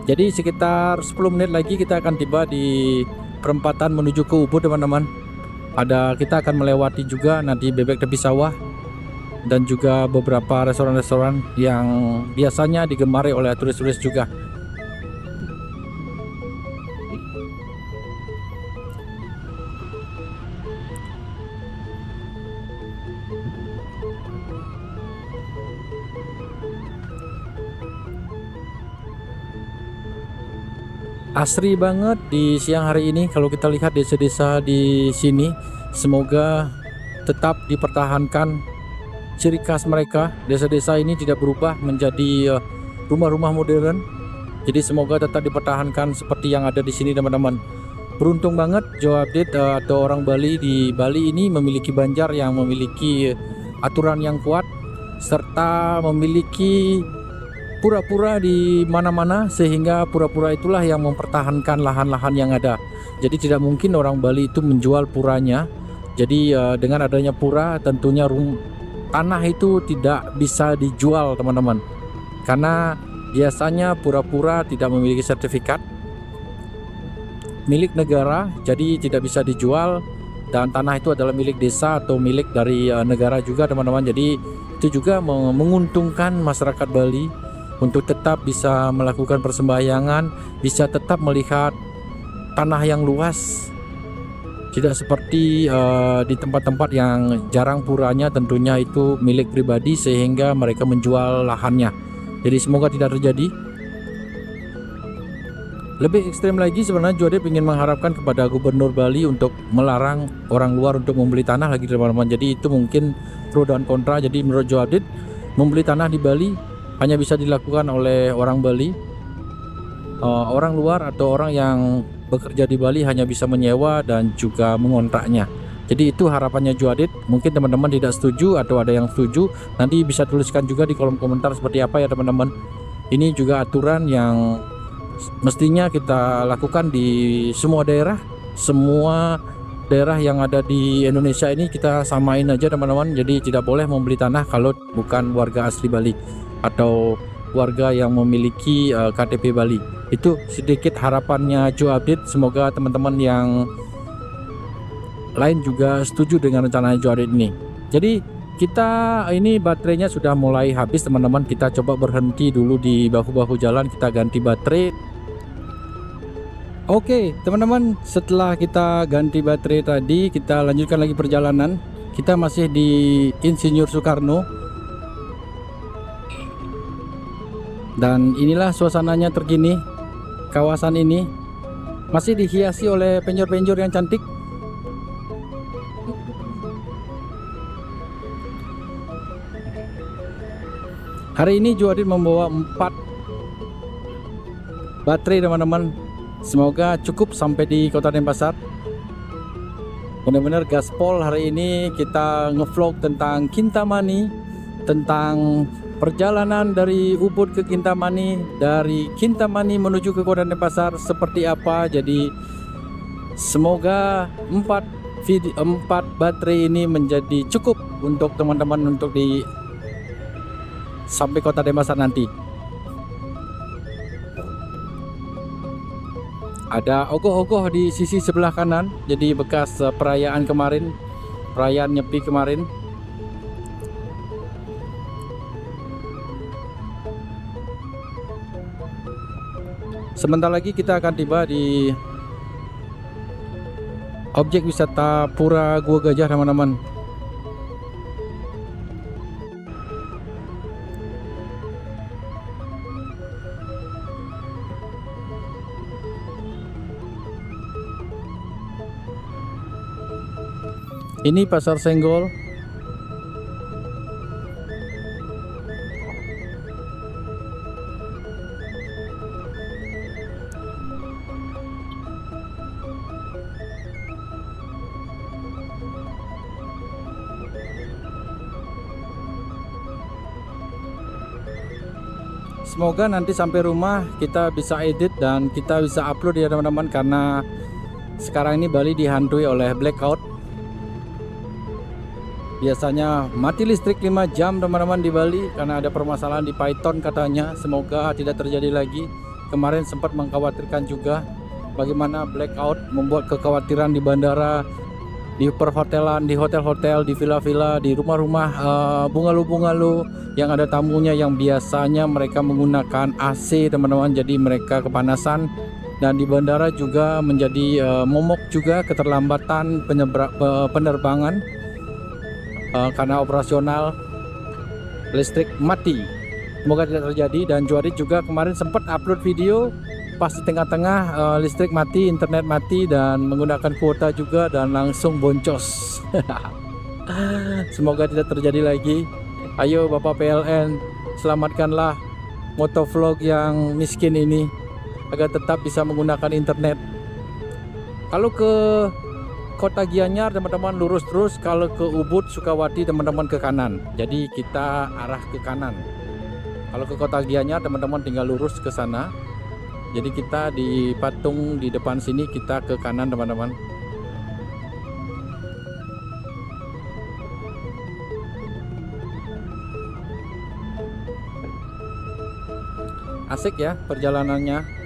Jadi sekitar 10 menit lagi kita akan tiba di perempatan menuju ke Ubud teman-teman. Kita akan melewati juga nanti Bebek Tepi Sawah dan juga beberapa restoran-restoran yang biasanya digemari oleh turis-turis juga. Asri banget di siang hari ini kalau kita lihat desa-desa di sini. Semoga tetap dipertahankan ciri khas mereka. Desa-desa ini tidak berubah menjadi rumah-rumah modern. Jadi semoga tetap dipertahankan seperti yang ada di sini teman-teman. Beruntung banget Jo Update atau orang Bali di Bali ini memiliki Banjar yang memiliki aturan yang kuat serta memiliki pura-pura di mana-mana, sehingga pura-pura itulah yang mempertahankan lahan-lahan yang ada. Jadi tidak mungkin orang Bali itu menjual puranya. Jadi dengan adanya pura tentunya tanah itu tidak bisa dijual teman-teman, karena biasanya pura-pura tidak memiliki sertifikat milik negara, jadi tidak bisa dijual, dan tanah itu adalah milik desa atau milik dari negara juga teman-teman. Jadi itu juga menguntungkan masyarakat Bali untuk tetap bisa melakukan persembahyangan, bisa tetap melihat tanah yang luas. Tidak seperti di tempat-tempat yang jarang puranya, tentunya itu milik pribadi sehingga mereka menjual lahannya. Jadi semoga tidak terjadi. Lebih ekstrem lagi sebenarnya Jo Update ingin mengharapkan kepada Gubernur Bali untuk melarang orang luar untuk membeli tanah lagi teman-teman. Jadi itu mungkin pro dan kontra. Jadi menurut Jo Update, membeli tanah di Bali hanya bisa dilakukan oleh orang Bali. Orang luar atau orang yang bekerja di Bali hanya bisa menyewa dan juga mengontraknya. Jadi itu harapannya Jo Update. Mungkin teman-teman tidak setuju atau ada yang setuju, nanti bisa tuliskan juga di kolom komentar seperti apa ya teman-teman. Ini juga aturan yang mestinya kita lakukan di semua daerah yang ada di Indonesia ini kita samain aja teman-teman. Jadi tidak boleh membeli tanah kalau bukan warga asli Bali atau warga yang memiliki KTP Bali. Itu sedikit harapannya Joe Update. Semoga teman-teman yang lain juga setuju dengan rencana Joe Update ini. Jadi kita ini baterainya sudah mulai habis teman-teman. Kita coba berhenti dulu di bahu-bahu jalan, kita ganti baterai. Oke teman-teman, setelah kita ganti baterai tadi, kita lanjutkan lagi perjalanan. Kita masih di Insinyur Soekarno. Dan inilah suasananya terkini. Kawasan ini masih dihiasi oleh penjor-penjor yang cantik. Hari ini Joe Update membawa 4 baterai teman-teman. Semoga cukup sampai di Kota Denpasar. Benar-benar gaspol hari ini. Kita ngevlog tentang Kintamani, tentang perjalanan dari Ubud ke Kintamani, dari Kintamani menuju ke Kota Denpasar seperti apa. Jadi semoga 4 baterai ini menjadi cukup untuk teman-teman untuk di sampai Kota Denpasar nanti. Ada ogoh-ogoh di sisi sebelah kanan, jadi bekas perayaan kemarin, perayaan Nyepi kemarin. Sebentar lagi kita akan tiba di objek wisata Pura Gua Gajah teman-teman. Ini Pasar Senggol. Semoga nanti sampai rumah kita bisa edit dan kita bisa upload ya teman-teman, karena sekarang ini Bali dihantui oleh blackout. Biasanya mati listrik 5 jam teman-teman di Bali karena ada permasalahan di Python katanya. Semoga tidak terjadi lagi. Kemarin sempat mengkhawatirkan juga bagaimana blackout membuat kekhawatiran di bandara, di perhotelan, di hotel-hotel, di villa-villa, di rumah-rumah bungalow-bungalow yang ada tamunya yang biasanya mereka menggunakan AC teman-teman, jadi mereka kepanasan. Dan di bandara juga menjadi momok juga keterlambatan penerbangan karena operasional listrik mati. Semoga tidak terjadi. Dan Joe Update juga kemarin sempat upload video pas di tengah-tengah listrik mati, internet mati, dan menggunakan kuota juga dan langsung boncos. Semoga tidak terjadi lagi. Ayo Bapak PLN, selamatkanlah motovlog yang miskin ini agar tetap bisa menggunakan internet. Kalau ke Kota Gianyar teman-teman lurus terus, kalau ke Ubud Sukawati teman-teman ke kanan. Jadi kita arah ke kanan. Kalau ke Kota Gianyar teman-teman tinggal lurus ke sana. Jadi kita di patung di depan sini, kita ke kanan teman-teman. Asik ya perjalanannya.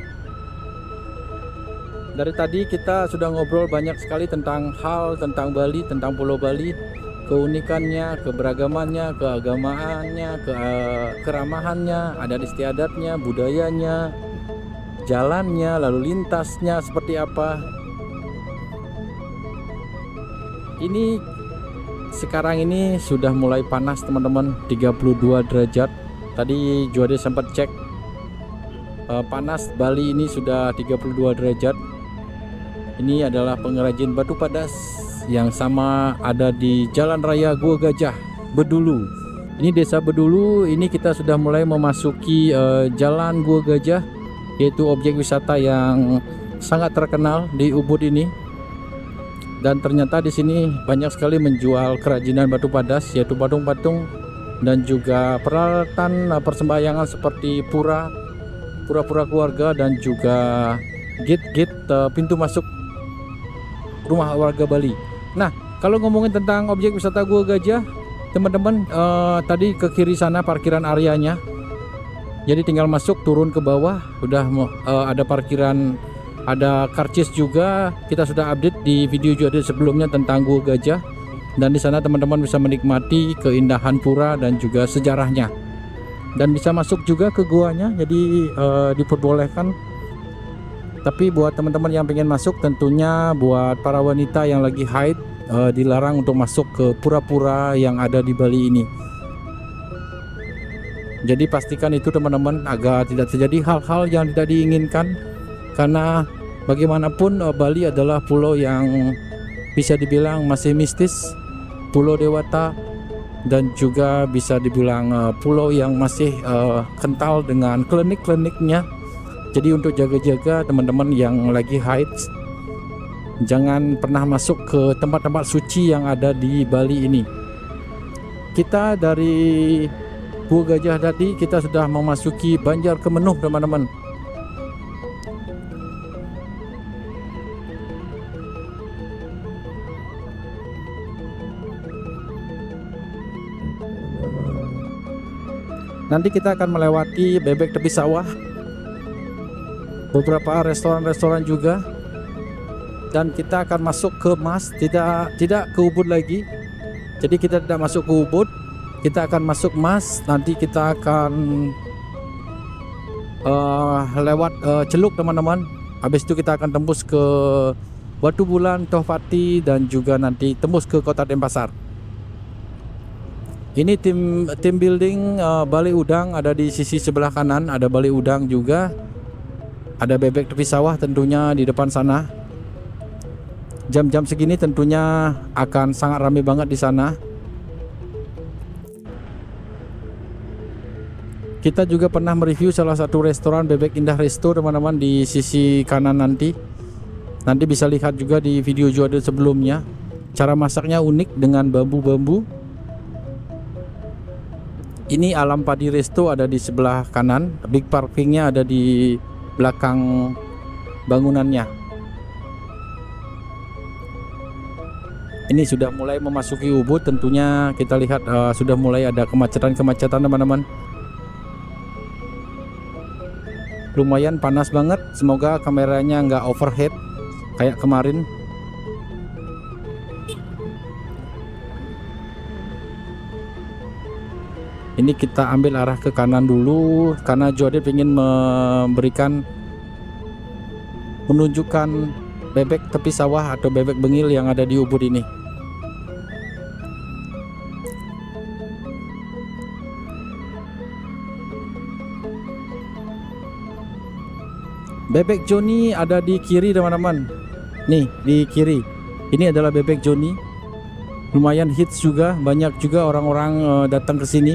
Dari tadi kita sudah ngobrol banyak sekali tentang tentang Bali, tentang Pulau Bali, keunikannya, keberagamannya, keagamaannya, keramahannya, adat istiadatnya, budayanya, jalannya, lalu lintasnya seperti apa. Ini sekarang ini sudah mulai panas teman-teman, 32 derajat. Tadi Joe Update sempat cek panas Bali ini sudah 32 derajat. Ini adalah pengrajin batu padas yang sama ada di Jalan Raya Gua Gajah, Bedulu. Ini Desa Bedulu. Ini kita sudah mulai memasuki Jalan Gua Gajah, yaitu objek wisata yang sangat terkenal di Ubud ini. Dan ternyata di sini banyak sekali menjual kerajinan batu padas, yaitu patung-patung dan juga peralatan persembahyangan seperti pura pura-pura keluarga dan juga gate pintu masuk rumah warga Bali. Nah, kalau ngomongin tentang objek wisata Gua Gajah, teman-teman, tadi ke kiri sana parkiran areanya. Jadi tinggal masuk, turun ke bawah, udah ada parkiran, ada karcis juga. Kita sudah update di video juga sebelumnya tentang Gua Gajah. Dan di sana teman-teman bisa menikmati keindahan pura dan juga sejarahnya. Dan bisa masuk juga ke guanya, jadi diperbolehkan. Tapi buat teman-teman yang pengen masuk, tentunya buat para wanita yang lagi haid, dilarang untuk masuk ke pura-pura yang ada di Bali ini. Jadi pastikan itu teman-teman, agar tidak terjadi hal-hal yang tidak diinginkan. Karena bagaimanapun Bali adalah pulau yang bisa dibilang masih mistis, pulau dewata, dan juga bisa dibilang pulau yang masih kental dengan klinik-kliniknya. Jadi untuk jaga-jaga teman-teman yang lagi haid, jangan pernah masuk ke tempat-tempat suci yang ada di Bali ini. Kita dari Gua Gajah tadi, kita sudah memasuki Banjar Kemenuh teman-teman. Nanti kita akan melewati Bebek Tepi Sawah, beberapa restoran-restoran juga, dan kita akan masuk ke Mas, tidak ke Ubud lagi. Jadi kita tidak masuk ke Ubud, kita akan masuk Mas. Nanti kita akan lewat Celuk teman-teman. Habis itu kita akan tembus ke Batu Bulan, Tohpati, dan juga nanti tembus ke Kota Denpasar. Ini tim building Bale Udang ada di sisi sebelah kanan, ada Bale Udang juga. Ada Bebek Tepi Sawah tentunya di depan sana. Jam-jam segini tentunya akan sangat ramai banget di sana. Kita juga pernah mereview salah satu restoran Bebek Indah Resto teman-teman di sisi kanan nanti. Nanti bisa lihat juga di video juara sebelumnya. Cara masaknya unik dengan bambu-bambu. Ini Alam Padi Resto ada di sebelah kanan, big parkingnya ada di belakang bangunannya. Ini sudah mulai memasuki Ubud, tentunya kita lihat sudah mulai ada kemacetan-kemacetan teman-teman. Lumayan panas banget, semoga kameranya nggak overhead kayak kemarin. Ini kita ambil arah ke kanan dulu karena Jode ingin menunjukkan bebek tepi sawah atau bebek bengil yang ada di Ubud ini. Bebek Joni ada di kiri teman-teman. Nih di kiri. Ini adalah bebek Joni. Lumayan hits juga, banyak juga orang-orang datang ke sini.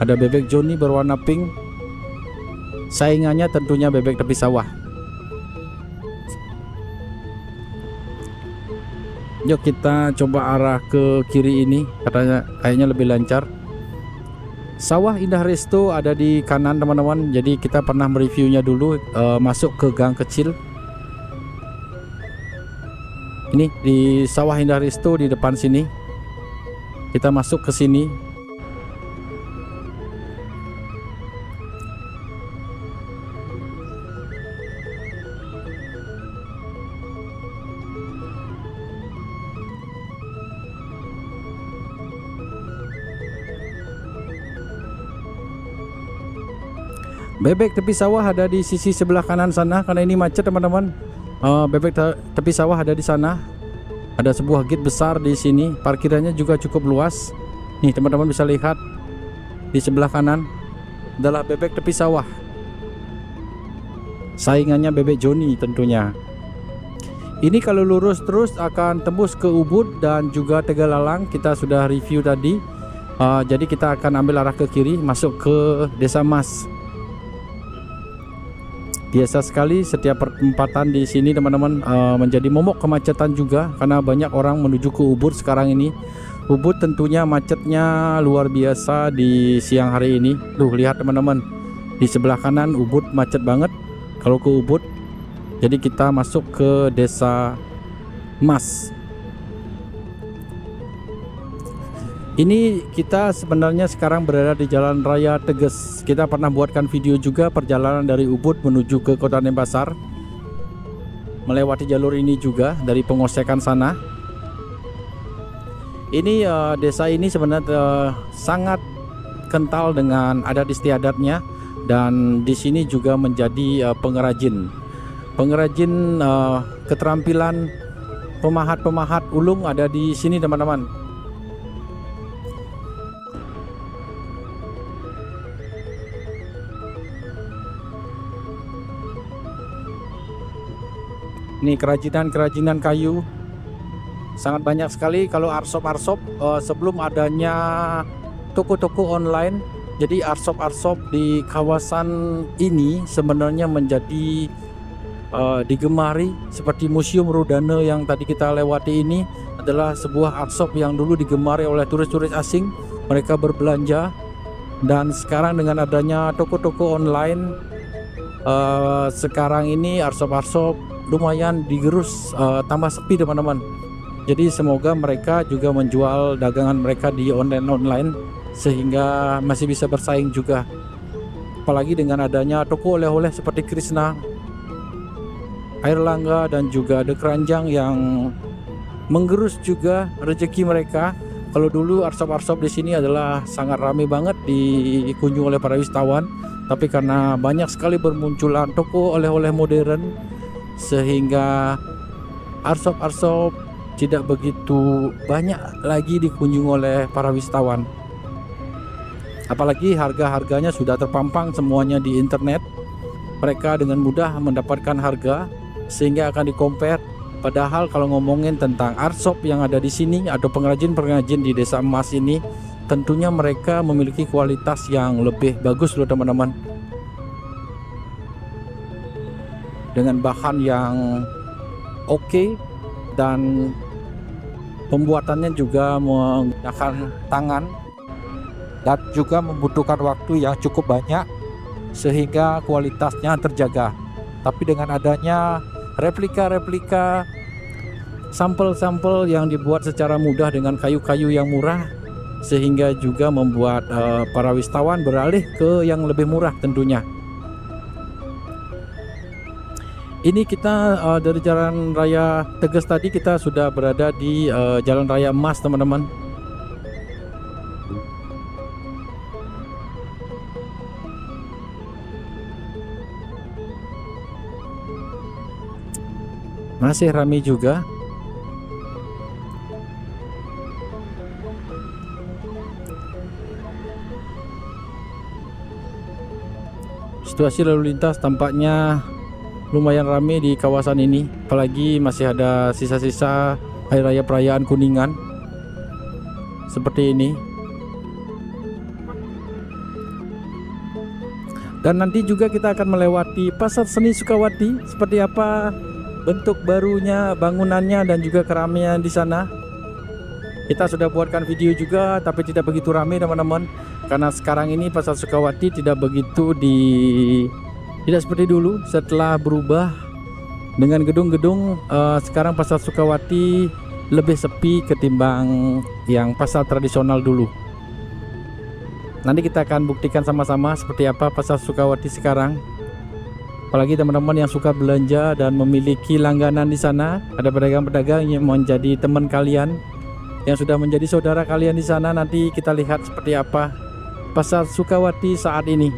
Ada bebek Joni berwarna pink. Saingannya tentunya bebek tepi sawah. Yuk kita coba arah ke kiri ini, katanya kayaknya lebih lancar. Sawah Indah Resto ada di kanan teman-teman. Jadi kita pernah mereviewnya dulu, masuk ke gang kecil. Ini di Sawah Indah Resto di depan sini. Kita masuk ke sini. Bebek tepi sawah ada di sisi sebelah kanan sana karena ini macet teman-teman. Bebek tepi sawah ada di sana. Ada sebuah gate besar di sini. Parkirannya juga cukup luas. Nih teman-teman bisa lihat di sebelah kanan adalah bebek tepi sawah. Saingannya bebek Joni tentunya. Ini kalau lurus terus akan tembus ke Ubud dan juga Tegalalang. Kita sudah review tadi. Jadi kita akan ambil arah ke kiri masuk ke Desa Mas. Biasa sekali setiap perempatan di sini teman-teman menjadi momok kemacetan juga karena banyak orang menuju ke Ubud sekarang ini. Ubud tentunya macetnya luar biasa di siang hari ini. Tuh lihat teman-teman, Di sebelah kanan Ubud macet banget kalau ke Ubud. Jadi kita masuk ke Desa Mas. Ini kita sebenarnya sekarang berada di Jalan Raya Teges. Kita pernah buatkan video juga perjalanan dari Ubud menuju ke Kota Denpasar, melewati jalur ini juga dari pengosekan sana. Ini desa ini sebenarnya sangat kental dengan adat istiadatnya, dan di sini juga menjadi pengrajin keterampilan pemahat ulung ada di sini teman-teman. Ini kerajinan kayu sangat banyak sekali. Kalau arsop sebelum adanya toko-toko online, jadi arsop di kawasan ini sebenarnya menjadi digemari. Seperti Museum Rudane yang tadi kita lewati ini adalah sebuah arsop yang dulu digemari oleh turis-turis asing. Mereka berbelanja, dan sekarang dengan adanya toko-toko online, sekarang ini arsop lumayan digerus, tambah sepi teman-teman. Jadi semoga mereka juga menjual dagangan mereka di online sehingga masih bisa bersaing juga. Apalagi dengan adanya toko oleh-oleh seperti Krishna, Air Langga, dan juga ada keranjang yang menggerus juga rezeki mereka. Kalau dulu arsop di sini adalah sangat ramai banget dikunjungi oleh para wisatawan, tapi karena banyak sekali bermunculan toko oleh-oleh modern sehingga arsop tidak begitu banyak lagi dikunjungi oleh para wisatawan. Apalagi harga-harganya sudah terpampang semuanya di internet. Mereka dengan mudah mendapatkan harga sehingga akan di-compare. Padahal kalau ngomongin tentang arsop yang ada di sini atau pengrajin-pengrajin di Desa Emas ini, tentunya mereka memiliki kualitas yang lebih bagus loh teman-teman. Dengan bahan yang oke, dan pembuatannya juga menggunakan tangan dan juga membutuhkan waktu yang cukup banyak sehingga kualitasnya terjaga. Tapi dengan adanya replika sampel-sampel yang dibuat secara mudah dengan kayu-kayu yang murah, sehingga juga membuat para wisatawan beralih ke yang lebih murah tentunya. Ini kita dari Jalan Raya Teges tadi kita sudah berada di Jalan Raya Emas teman-teman. Masih ramai juga. Situasi lalu lintas tampaknya lumayan ramai di kawasan ini, apalagi masih ada sisa-sisa hari raya perayaan Kuningan seperti ini. Dan nanti juga kita akan melewati Pasar Seni Sukawati, seperti apa bentuk barunya, bangunannya, dan juga keramaian di sana. Kita sudah buatkan video juga, tapi tidak begitu ramai teman-teman, karena sekarang ini Pasar Sukawati tidak seperti dulu setelah berubah dengan gedung-gedung. Sekarang Pasar Sukawati lebih sepi ketimbang yang pasar tradisional dulu. Nanti kita akan buktikan sama-sama seperti apa Pasar Sukawati sekarang. Apalagi teman-teman yang suka belanja dan memiliki langganan di sana, ada pedagang-pedagang yang menjadi teman kalian, yang sudah menjadi saudara kalian di sana. Nanti kita lihat seperti apa Pasar Sukawati saat ini.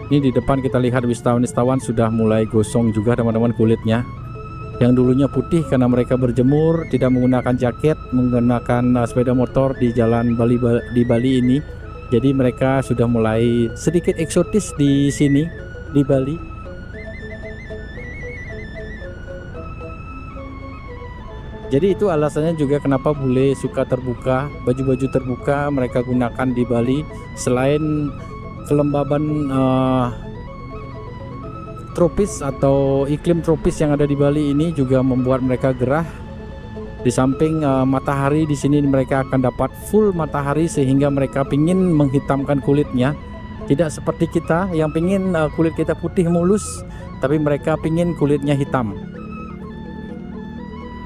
Ini di depan kita lihat wisatawan sudah mulai gosong juga teman-teman kulitnya. Yang dulunya putih karena mereka berjemur, tidak menggunakan jaket, menggunakan sepeda motor di jalan di Bali ini. Jadi mereka sudah mulai sedikit eksotis di sini di Bali. Jadi itu alasannya juga kenapa bule suka terbuka, baju-baju terbuka mereka gunakan di Bali. Selain kelembaban tropis atau iklim tropis yang ada di Bali ini juga membuat mereka gerah Di samping matahari di sini mereka akan dapat full matahari sehingga mereka pingin menghitamkan kulitnya. Tidak seperti kita yang pingin kulit kita putih mulus, tapi mereka pingin kulitnya hitam.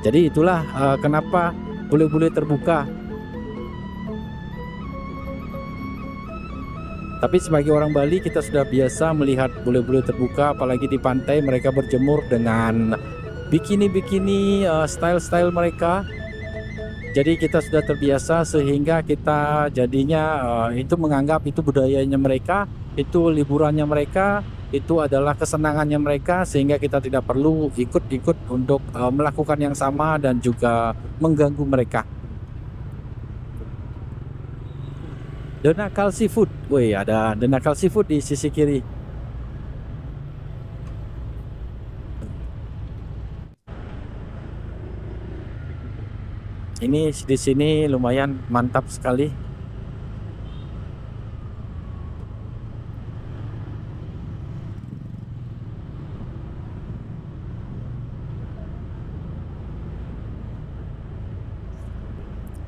Jadi itulah kenapa bule-bule terbuka. Tapi sebagai orang Bali kita sudah biasa melihat bule-bule terbuka, apalagi di pantai mereka berjemur dengan bikini-bikini style-style mereka. Jadi kita sudah terbiasa sehingga kita jadinya itu menganggap itu budayanya mereka, itu liburannya mereka, itu adalah kesenangannya mereka, sehingga kita tidak perlu ikut-ikut untuk melakukan yang sama dan juga mengganggu mereka. The Nakal Seafood, woi ada The Nakal Seafood di sisi kiri. Ini di sini lumayan mantap sekali.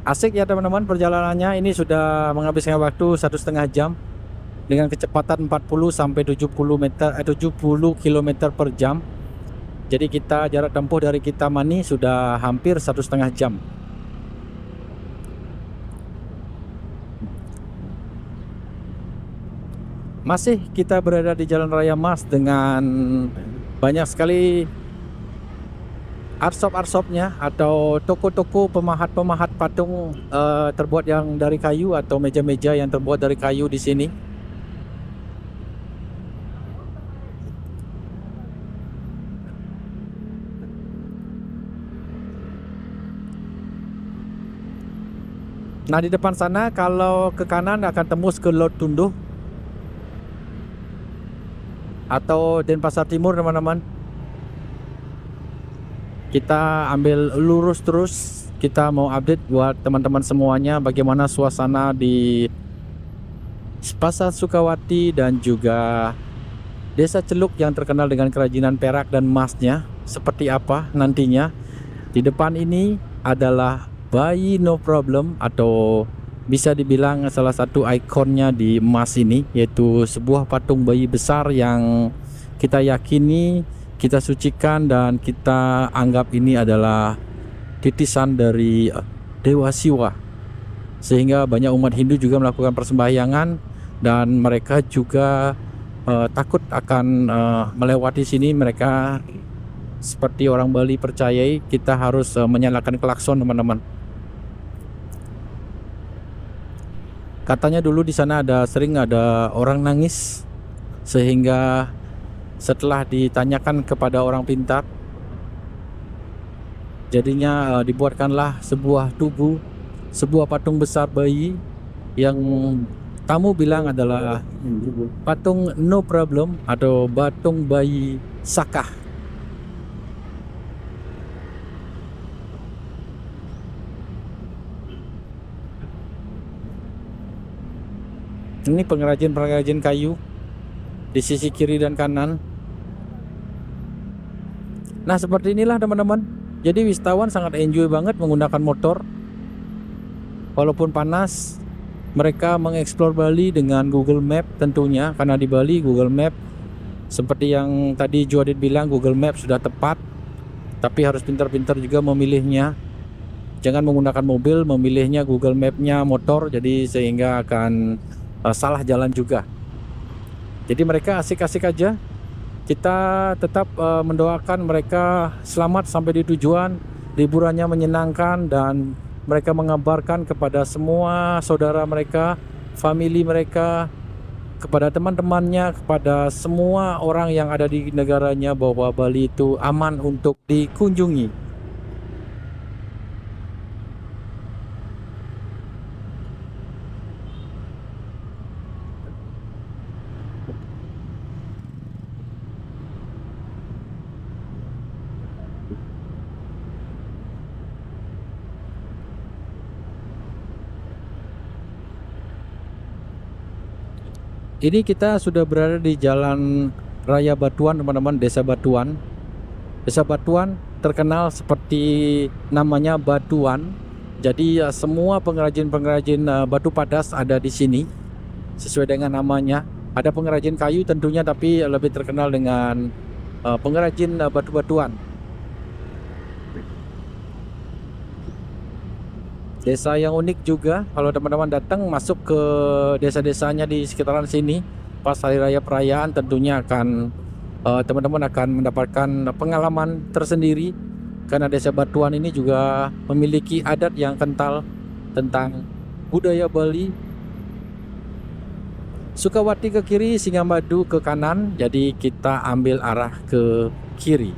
Asik ya teman-teman perjalanannya. Ini sudah menghabiskan waktu 1,5 jam dengan kecepatan 40 sampai 70 km per jam. Jadi kita jarak tempuh dari Kintamani sudah hampir 1,5 jam. Masih kita berada di Jalan Raya Mas dengan banyak sekali arsop-arsopnya atau toko-toko pemahat-pemahat patung terbuat yang dari kayu atau meja-meja yang terbuat dari kayu di sini. Nah di depan sana kalau ke kanan akan tembus ke Laut Tunduh atau Denpasar Timur teman-teman. Kita ambil lurus terus. Kita mau update buat teman-teman semuanya bagaimana suasana di Pasar Sukawati dan juga Desa Celuk yang terkenal dengan kerajinan perak dan emasnya seperti apa nantinya. Di depan ini adalah Bayi No Problem atau bisa dibilang salah satu ikonnya di emas ini, yaitu sebuah patung bayi besar yang kita yakini, kita sucikan dan kita anggap ini adalah titisan dari Dewa Siwa. Sehingga banyak umat Hindu juga melakukan persembahyangan dan mereka juga takut akan melewati sini. Mereka seperti orang Bali percayai kita harus menyalakan klakson teman-teman. Katanya dulu di sana sering ada orang nangis, sehingga setelah ditanyakan kepada orang pintar, jadinya dibuatkanlah sebuah tugu, sebuah patung besar bayi yang tamu bilang adalah patung No Problem atau patung bayi Sakah. Ini pengrajin-pengrajin kayu di sisi kiri dan kanan. Nah seperti inilah teman-teman. Jadi wisatawan sangat enjoy banget menggunakan motor. Walaupun panas, mereka mengeksplor Bali dengan Google Map tentunya. Karena di Bali Google Map seperti yang tadi Juadit bilang, Google Map sudah tepat, tapi harus pintar-pintar juga memilihnya. Jangan menggunakan mobil, memilihnya Google Map-nya motor, jadi sehingga akan salah jalan juga. Jadi mereka asik-asik aja. Kita tetap mendoakan mereka selamat sampai di tujuan, liburannya menyenangkan, dan mereka mengabarkan kepada semua saudara mereka, famili mereka, kepada teman-temannya, kepada semua orang yang ada di negaranya bahwa Bali itu aman untuk dikunjungi. Ini kita sudah berada di Jalan Raya Batuan teman-teman, Desa Batuan. Desa Batuan terkenal seperti namanya Batuan. Jadi semua pengrajin-pengrajin batu padas ada di sini sesuai dengan namanya. Ada pengrajin kayu tentunya, tapi lebih terkenal dengan pengrajin batu-batuan. Desa yang unik juga kalau teman-teman datang masuk ke desa-desanya di sekitaran sini pas hari raya perayaan, tentunya akan teman-teman akan mendapatkan pengalaman tersendiri karena desa Batuan ini juga memiliki adat yang kental tentang budaya Bali. Sukawati ke kiri, Singamadu ke kanan, jadi kita ambil arah ke kiri.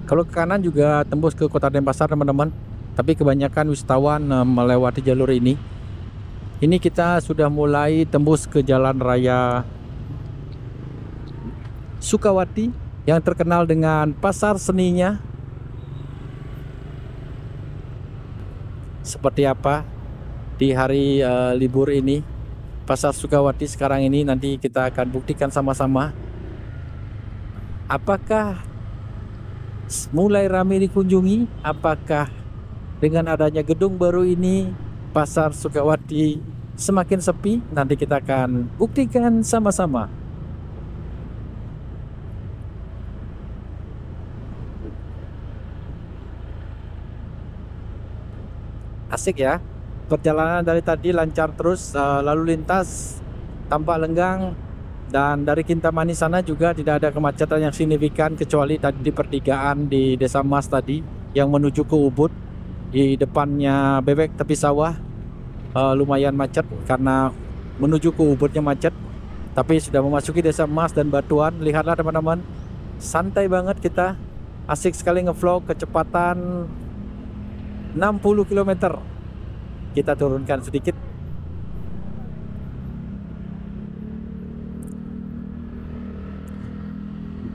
Kalau ke kanan juga tembus ke Kota Denpasar teman-teman, tapi kebanyakan wisatawan melewati jalur ini. Ini kita sudah mulai tembus ke jalan raya Sukawati yang terkenal dengan pasar seninya. Seperti apa di hari libur ini pasar Sukawati sekarang ini, nanti kita akan buktikan sama-sama. Apakah mulai ramai dikunjungi? Apakah dengan adanya gedung baru ini pasar Sukawati semakin sepi? Nanti kita akan buktikan sama-sama. Asik ya, perjalanan dari tadi lancar terus, lalu lintas tampak lenggang, dan dari Kintamani sana juga tidak ada kemacetan yang signifikan kecuali tadi di pertigaan di Desa Mas tadi yang menuju ke Ubud. Di depannya Bebek tepi sawah lumayan macet karena menuju ke Ubudnya macet, tapi sudah memasuki Desa Mas dan Batuan. Lihatlah teman-teman, santai banget kita, asik sekali ngevlog. Kecepatan 60 km. Kita turunkan sedikit.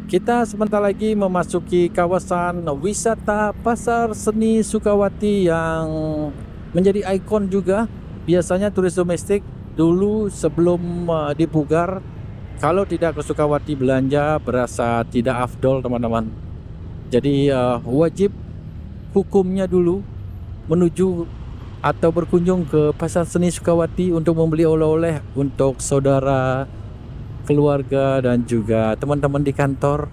Kita sebentar lagi memasuki kawasan wisata Pasar Seni Sukawati yang menjadi ikon juga. Biasanya turis domestik dulu sebelum dipugar, kalau tidak ke Sukawati belanja berasa tidak afdol teman-teman. Jadi wajib hukumnya dulu menuju atau berkunjung ke Pasar Seni Sukawati untuk membeli oleh-oleh untuk saudara, keluarga, dan juga teman-teman di kantor.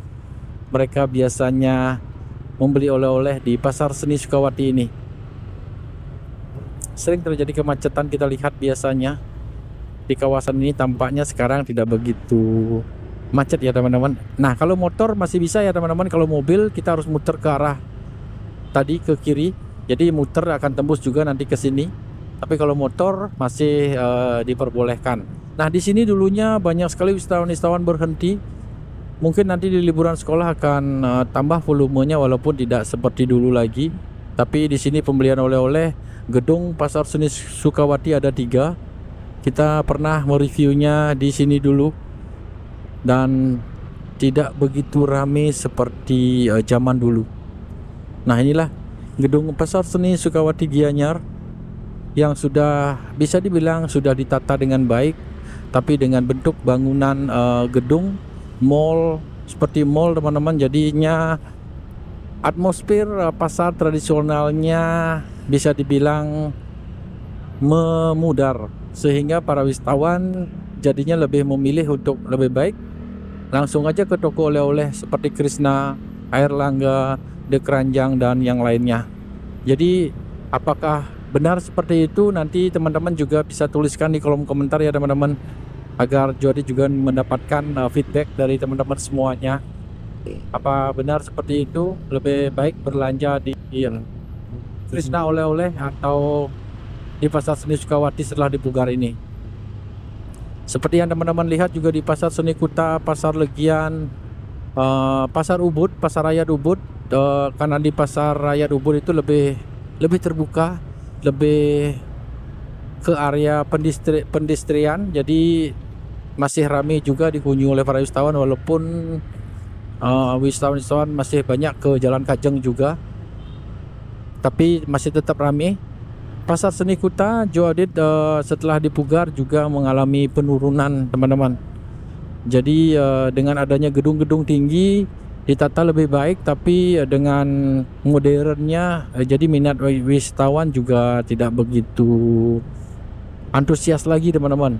Mereka biasanya membeli oleh-oleh di Pasar Seni Sukawati ini. Sering terjadi kemacetan, kita lihat biasanya di kawasan ini tampaknya sekarang tidak begitu macet ya teman-teman. Nah, kalau motor masih bisa ya teman-teman. Kalau mobil kita harus muter ke arah tadi ke kiri, jadi muter akan tembus juga nanti ke sini. Tapi kalau motor masih diperbolehkan. Nah, di sini dulunya banyak sekali wisatawan-wisatawan berhenti. Mungkin nanti di liburan sekolah akan tambah volumenya walaupun tidak seperti dulu lagi. Tapi di sini pembelian oleh-oleh, gedung Pasar Seni Sukawati ada 3. Kita pernah mereviewnya di sini dulu dan tidak begitu ramai seperti zaman dulu. Nah, inilah gedung Pasar Seni Sukawati Gianyar yang sudah bisa dibilang sudah ditata dengan baik, tapi dengan bentuk bangunan gedung mall seperti mall teman-teman. Jadinya atmosfer pasar tradisionalnya bisa dibilang memudar, sehingga para wisatawan jadinya lebih memilih untuk lebih baik langsung aja ke toko oleh-oleh seperti Krishna, Air Langga, The Keranjang, dan yang lainnya. Jadi apakah benar seperti itu? Nanti teman-teman juga bisa tuliskan di kolom komentar ya teman-teman, agar Jody juga mendapatkan feedback dari teman-teman semuanya. Apa benar seperti itu? Lebih baik belanja di Krishna oleh-oleh atau di Pasar Seni Sukawati setelah dipugar ini? Seperti yang teman-teman lihat juga di Pasar Seni Kuta, Pasar Legian, Pasar Ubud, Pasar Rakyat Ubud. Karena di Pasar Rakyat Ubud itu lebih terbuka, lebih ke area pendistrian, jadi masih ramai juga dikunjungi oleh para wisatawan, walaupun wisatawan masih banyak ke Jalan Kajeng juga, tapi masih tetap ramai. Pasar Seni Kuta Joadit setelah dipugar juga mengalami penurunan teman-teman. Jadi dengan adanya gedung-gedung tinggi ditata lebih baik, tapi dengan modernnya jadi minat wisatawan juga tidak begitu antusias lagi teman-teman.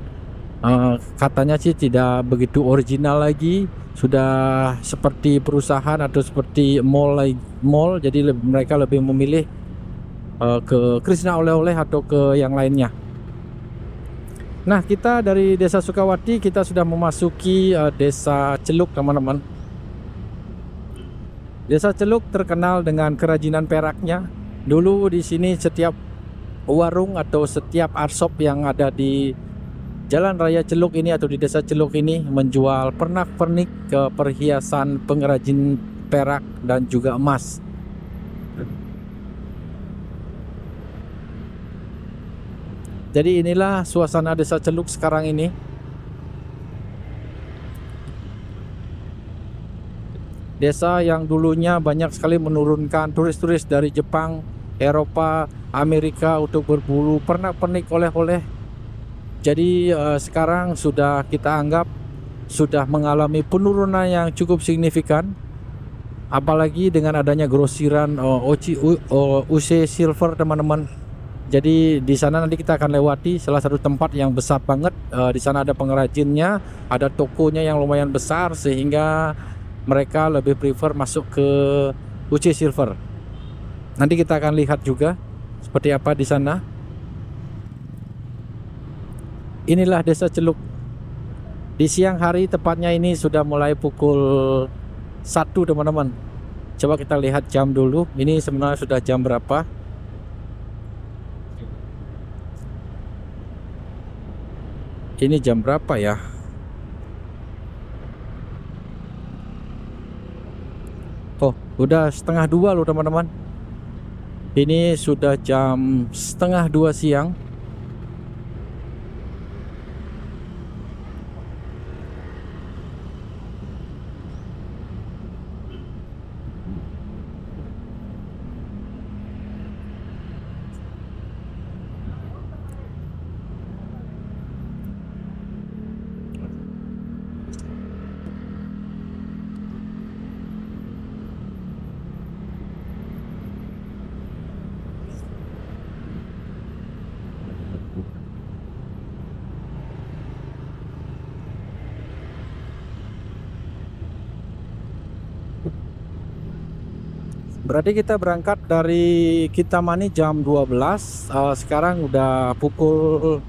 Katanya sih tidak begitu original lagi, sudah seperti perusahaan atau seperti mall, jadi mereka lebih memilih ke Krishna Oleh-oleh atau ke yang lainnya. Nah, kita dari Desa Sukawati kita sudah memasuki Desa Celuk teman-teman. Desa Celuk terkenal dengan kerajinan peraknya. Dulu di sini setiap warung atau setiap arshop yang ada di Jalan Raya Celuk ini atau di Desa Celuk ini menjual pernak-pernik ke perhiasan pengrajin perak dan juga emas. Jadi inilah suasana Desa Celuk sekarang ini. Desa yang dulunya banyak sekali menurunkan turis-turis dari Jepang, Eropa, Amerika untuk berburu pernak-pernik oleh-oleh. Jadi sekarang sudah kita anggap sudah mengalami penurunan yang cukup signifikan. Apalagi dengan adanya grosiran UC Silver teman-teman. Jadi di sana nanti kita akan lewati salah satu tempat yang besar banget. Di sana ada pengrajinnya, ada tokonya yang lumayan besar sehingga mereka lebih prefer masuk ke UC Silver. Nanti kita akan lihat juga seperti apa di sana. Inilah Desa Celuk. Di siang hari tepatnya ini sudah mulai pukul 1 teman-teman. Coba kita lihat jam dulu. Ini sebenarnya sudah jam berapa? Ini jam berapa ya? Oh, udah setengah 2 loh teman-teman. Ini sudah jam setengah 2 siang. Berarti kita berangkat dari Kintamani jam 12. Sekarang udah pukul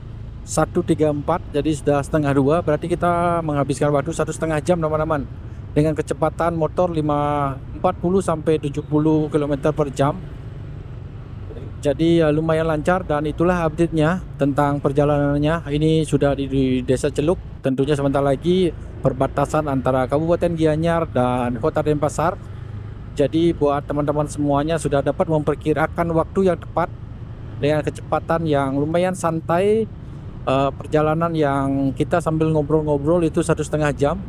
1.34, jadi sudah setengah 2. Berarti kita menghabiskan waktu 1,5 jam teman-teman. Dengan kecepatan motor 40 sampai 70 km per jam. Jadi lumayan lancar, dan itulah update-nya tentang perjalanannya. Ini sudah di Desa Celuk. Tentunya sebentar lagi perbatasan antara Kabupaten Gianyar dan Kota Denpasar. Jadi buat teman-teman semuanya sudah dapat memperkirakan waktu yang tepat dengan kecepatan yang lumayan santai. Perjalanan yang kita sambil ngobrol-ngobrol itu 1,5 jam.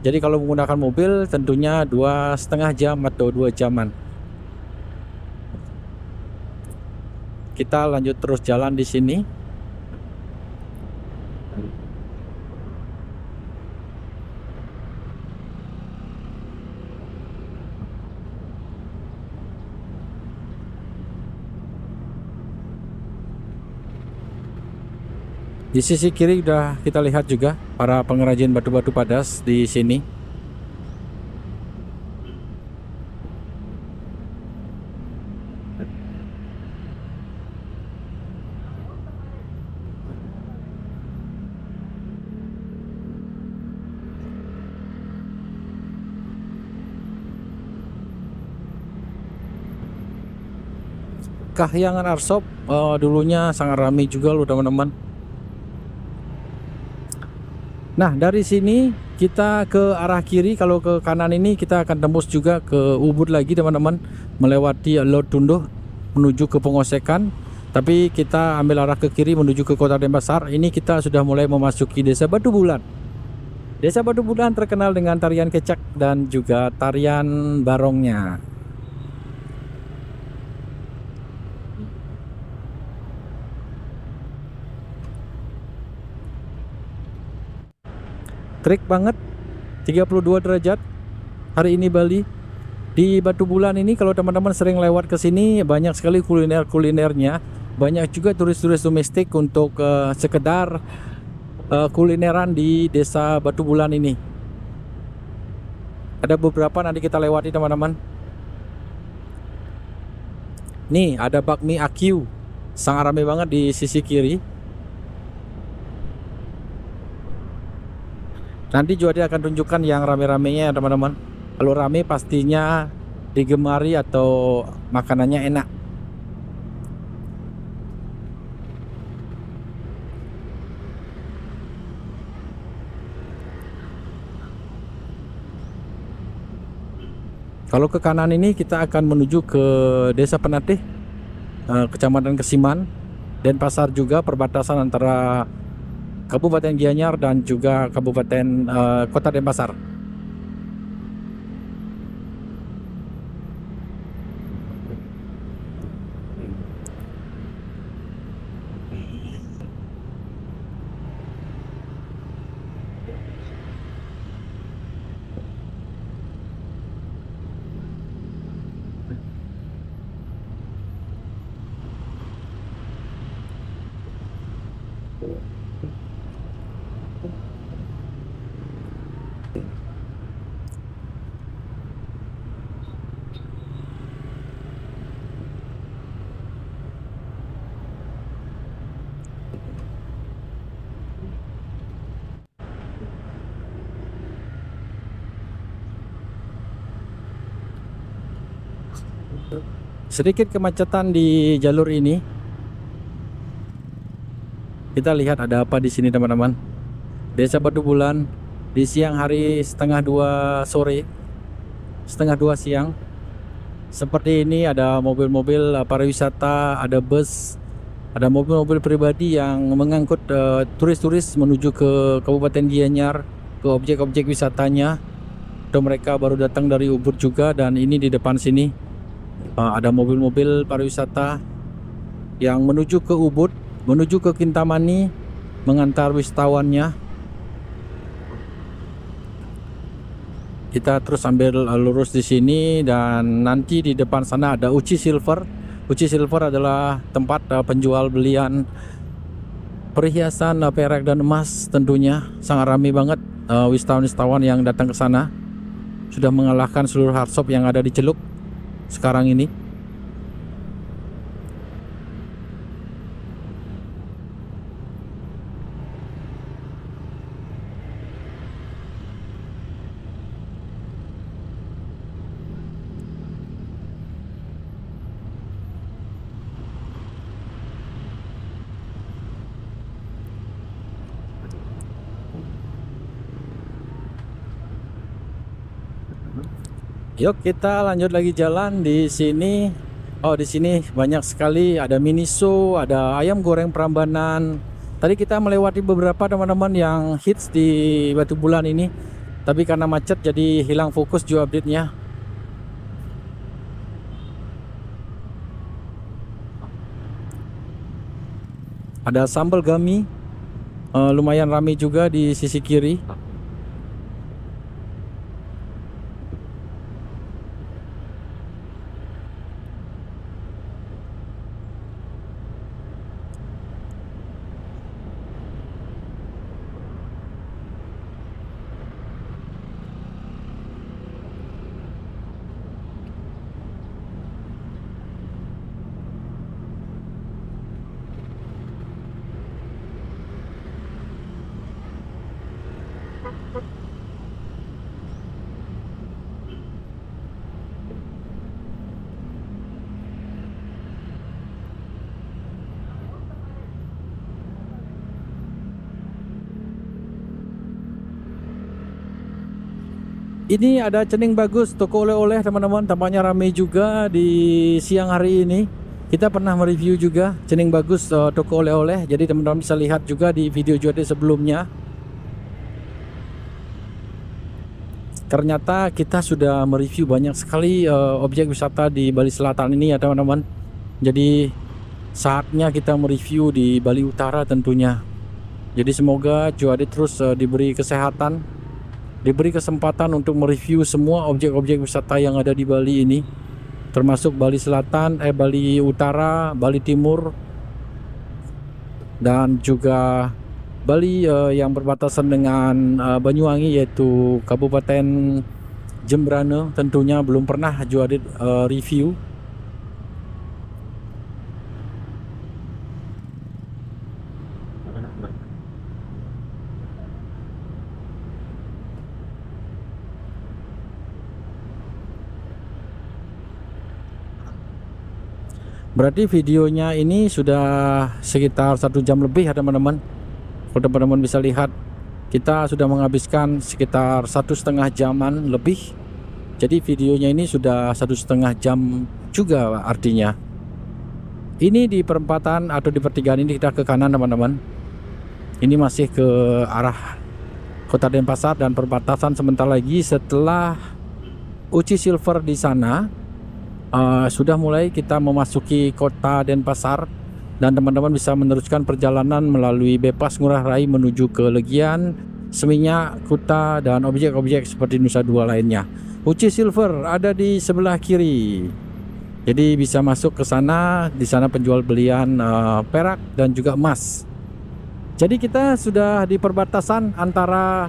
Jadi kalau menggunakan mobil tentunya 2,5 jam atau 2 jaman. Kita lanjut terus jalan di sini. Di sisi kiri udah kita lihat juga para pengrajin batu-batu padas di sini. Kahyangan Arshop dulunya sangat ramai juga loh teman-teman. Nah, dari sini kita ke arah kiri. Kalau ke kanan ini kita akan tembus juga ke Ubud lagi teman-teman, melewati Lod Tunduh menuju ke Pengosekan. Tapi kita ambil arah ke kiri menuju ke Kota Denpasar. Ini kita sudah mulai memasuki Desa Batu Bulan. Desa Batu Bulan terkenal dengan tarian kecak dan juga tarian barongnya. Trik banget 32 derajat hari ini Bali. Di Batu Bulan ini kalau teman-teman sering lewat ke sini, banyak sekali kuliner-kulinernya. Banyak juga turis-turis domestik untuk sekedar kulineran di desa Batu Bulan ini. Ada beberapa nanti kita lewati teman-teman. Nih ada bakmi Akyu, sangat ramai banget di sisi kiri. Nanti juga dia akan tunjukkan yang rame-ramenya teman-teman. Kalau rame pastinya digemari atau makanannya enak. Kalau ke kanan ini kita akan menuju ke Desa Penatih, Kecamatan Kesiman, Denpasar juga, perbatasan antara Kabupaten Gianyar dan juga Kabupaten Kota Denpasar. Sedikit kemacetan di jalur ini. Kita lihat ada apa di sini teman-teman. Desa Batu Bulan di siang hari setengah 2 sore, setengah 2 siang. Seperti ini ada mobil-mobil pariwisata, ada bus, ada mobil-mobil pribadi yang mengangkut turis-turis menuju ke Kabupaten Gianyar, ke objek-objek wisatanya. Dan mereka baru datang dari Ubud juga, dan ini di depan sini ada mobil-mobil pariwisata yang menuju ke Ubud, menuju ke Kintamani, mengantar wisatawannya. Kita terus ambil lurus di sini, dan nanti di depan sana ada Uci Silver. Uci Silver adalah tempat penjual belian perhiasan perak dan emas. Tentunya sangat ramai banget wisatawan-wisatawan yang datang ke sana. Sudah mengalahkan seluruh hardshop yang ada di Celuk sekarang ini. Yuk kita lanjut lagi jalan di sini. Oh, di sini banyak sekali, ada Miniso, ada ayam goreng Prambanan. Tadi kita melewati beberapa teman-teman yang hits di Batu Bulan ini, tapi karena macet jadi hilang fokus juga update-nya. Ada sambal gami, lumayan ramai juga di sisi kiri. Ini ada Cening Bagus, toko oleh-oleh teman-teman, tampaknya ramai juga di siang hari ini. Kita pernah mereview juga Cening Bagus, toko oleh-oleh, jadi teman-teman bisa lihat juga di video Jode sebelumnya. Ternyata kita sudah mereview banyak sekali objek wisata di Bali Selatan ini ya teman-teman. Jadi saatnya kita mereview di Bali Utara tentunya. Jadi semoga Jode terus diberi kesehatan diberi kesempatan untuk mereview semua objek-objek wisata yang ada di Bali ini, termasuk Bali Selatan, Bali Utara, Bali Timur, dan juga Bali yang berbatasan dengan Banyuwangi, yaitu Kabupaten Jembrana. Tentunya belum pernah Juadit review. Berarti videonya ini sudah sekitar 1 jam lebih ya teman-teman. Kalau teman-teman bisa lihat, kita sudah menghabiskan sekitar 1,5 jaman lebih. Jadi videonya ini sudah 1,5 jam juga artinya. Ini di perempatan atau di pertigaan ini kita ke kanan teman-teman. Ini masih ke arah Kota Denpasar dan perbatasan. Sebentar lagi setelah Uci Silver di sana, sudah mulai kita memasuki Kota Denpasar, dan teman-teman bisa meneruskan perjalanan melalui Bypass Ngurah Rai menuju ke Legian, Seminyak, Kuta, dan objek-objek seperti Nusa Dua lainnya. Uci Silver ada di sebelah kiri, jadi bisa masuk ke sana. Di sana penjual belian perak dan juga emas. Jadi kita sudah di perbatasan antara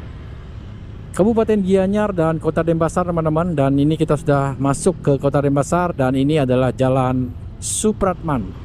Kabupaten Gianyar dan Kota Denpasar teman-teman, dan ini kita sudah masuk ke Kota Denpasar, dan ini adalah Jalan Supratman.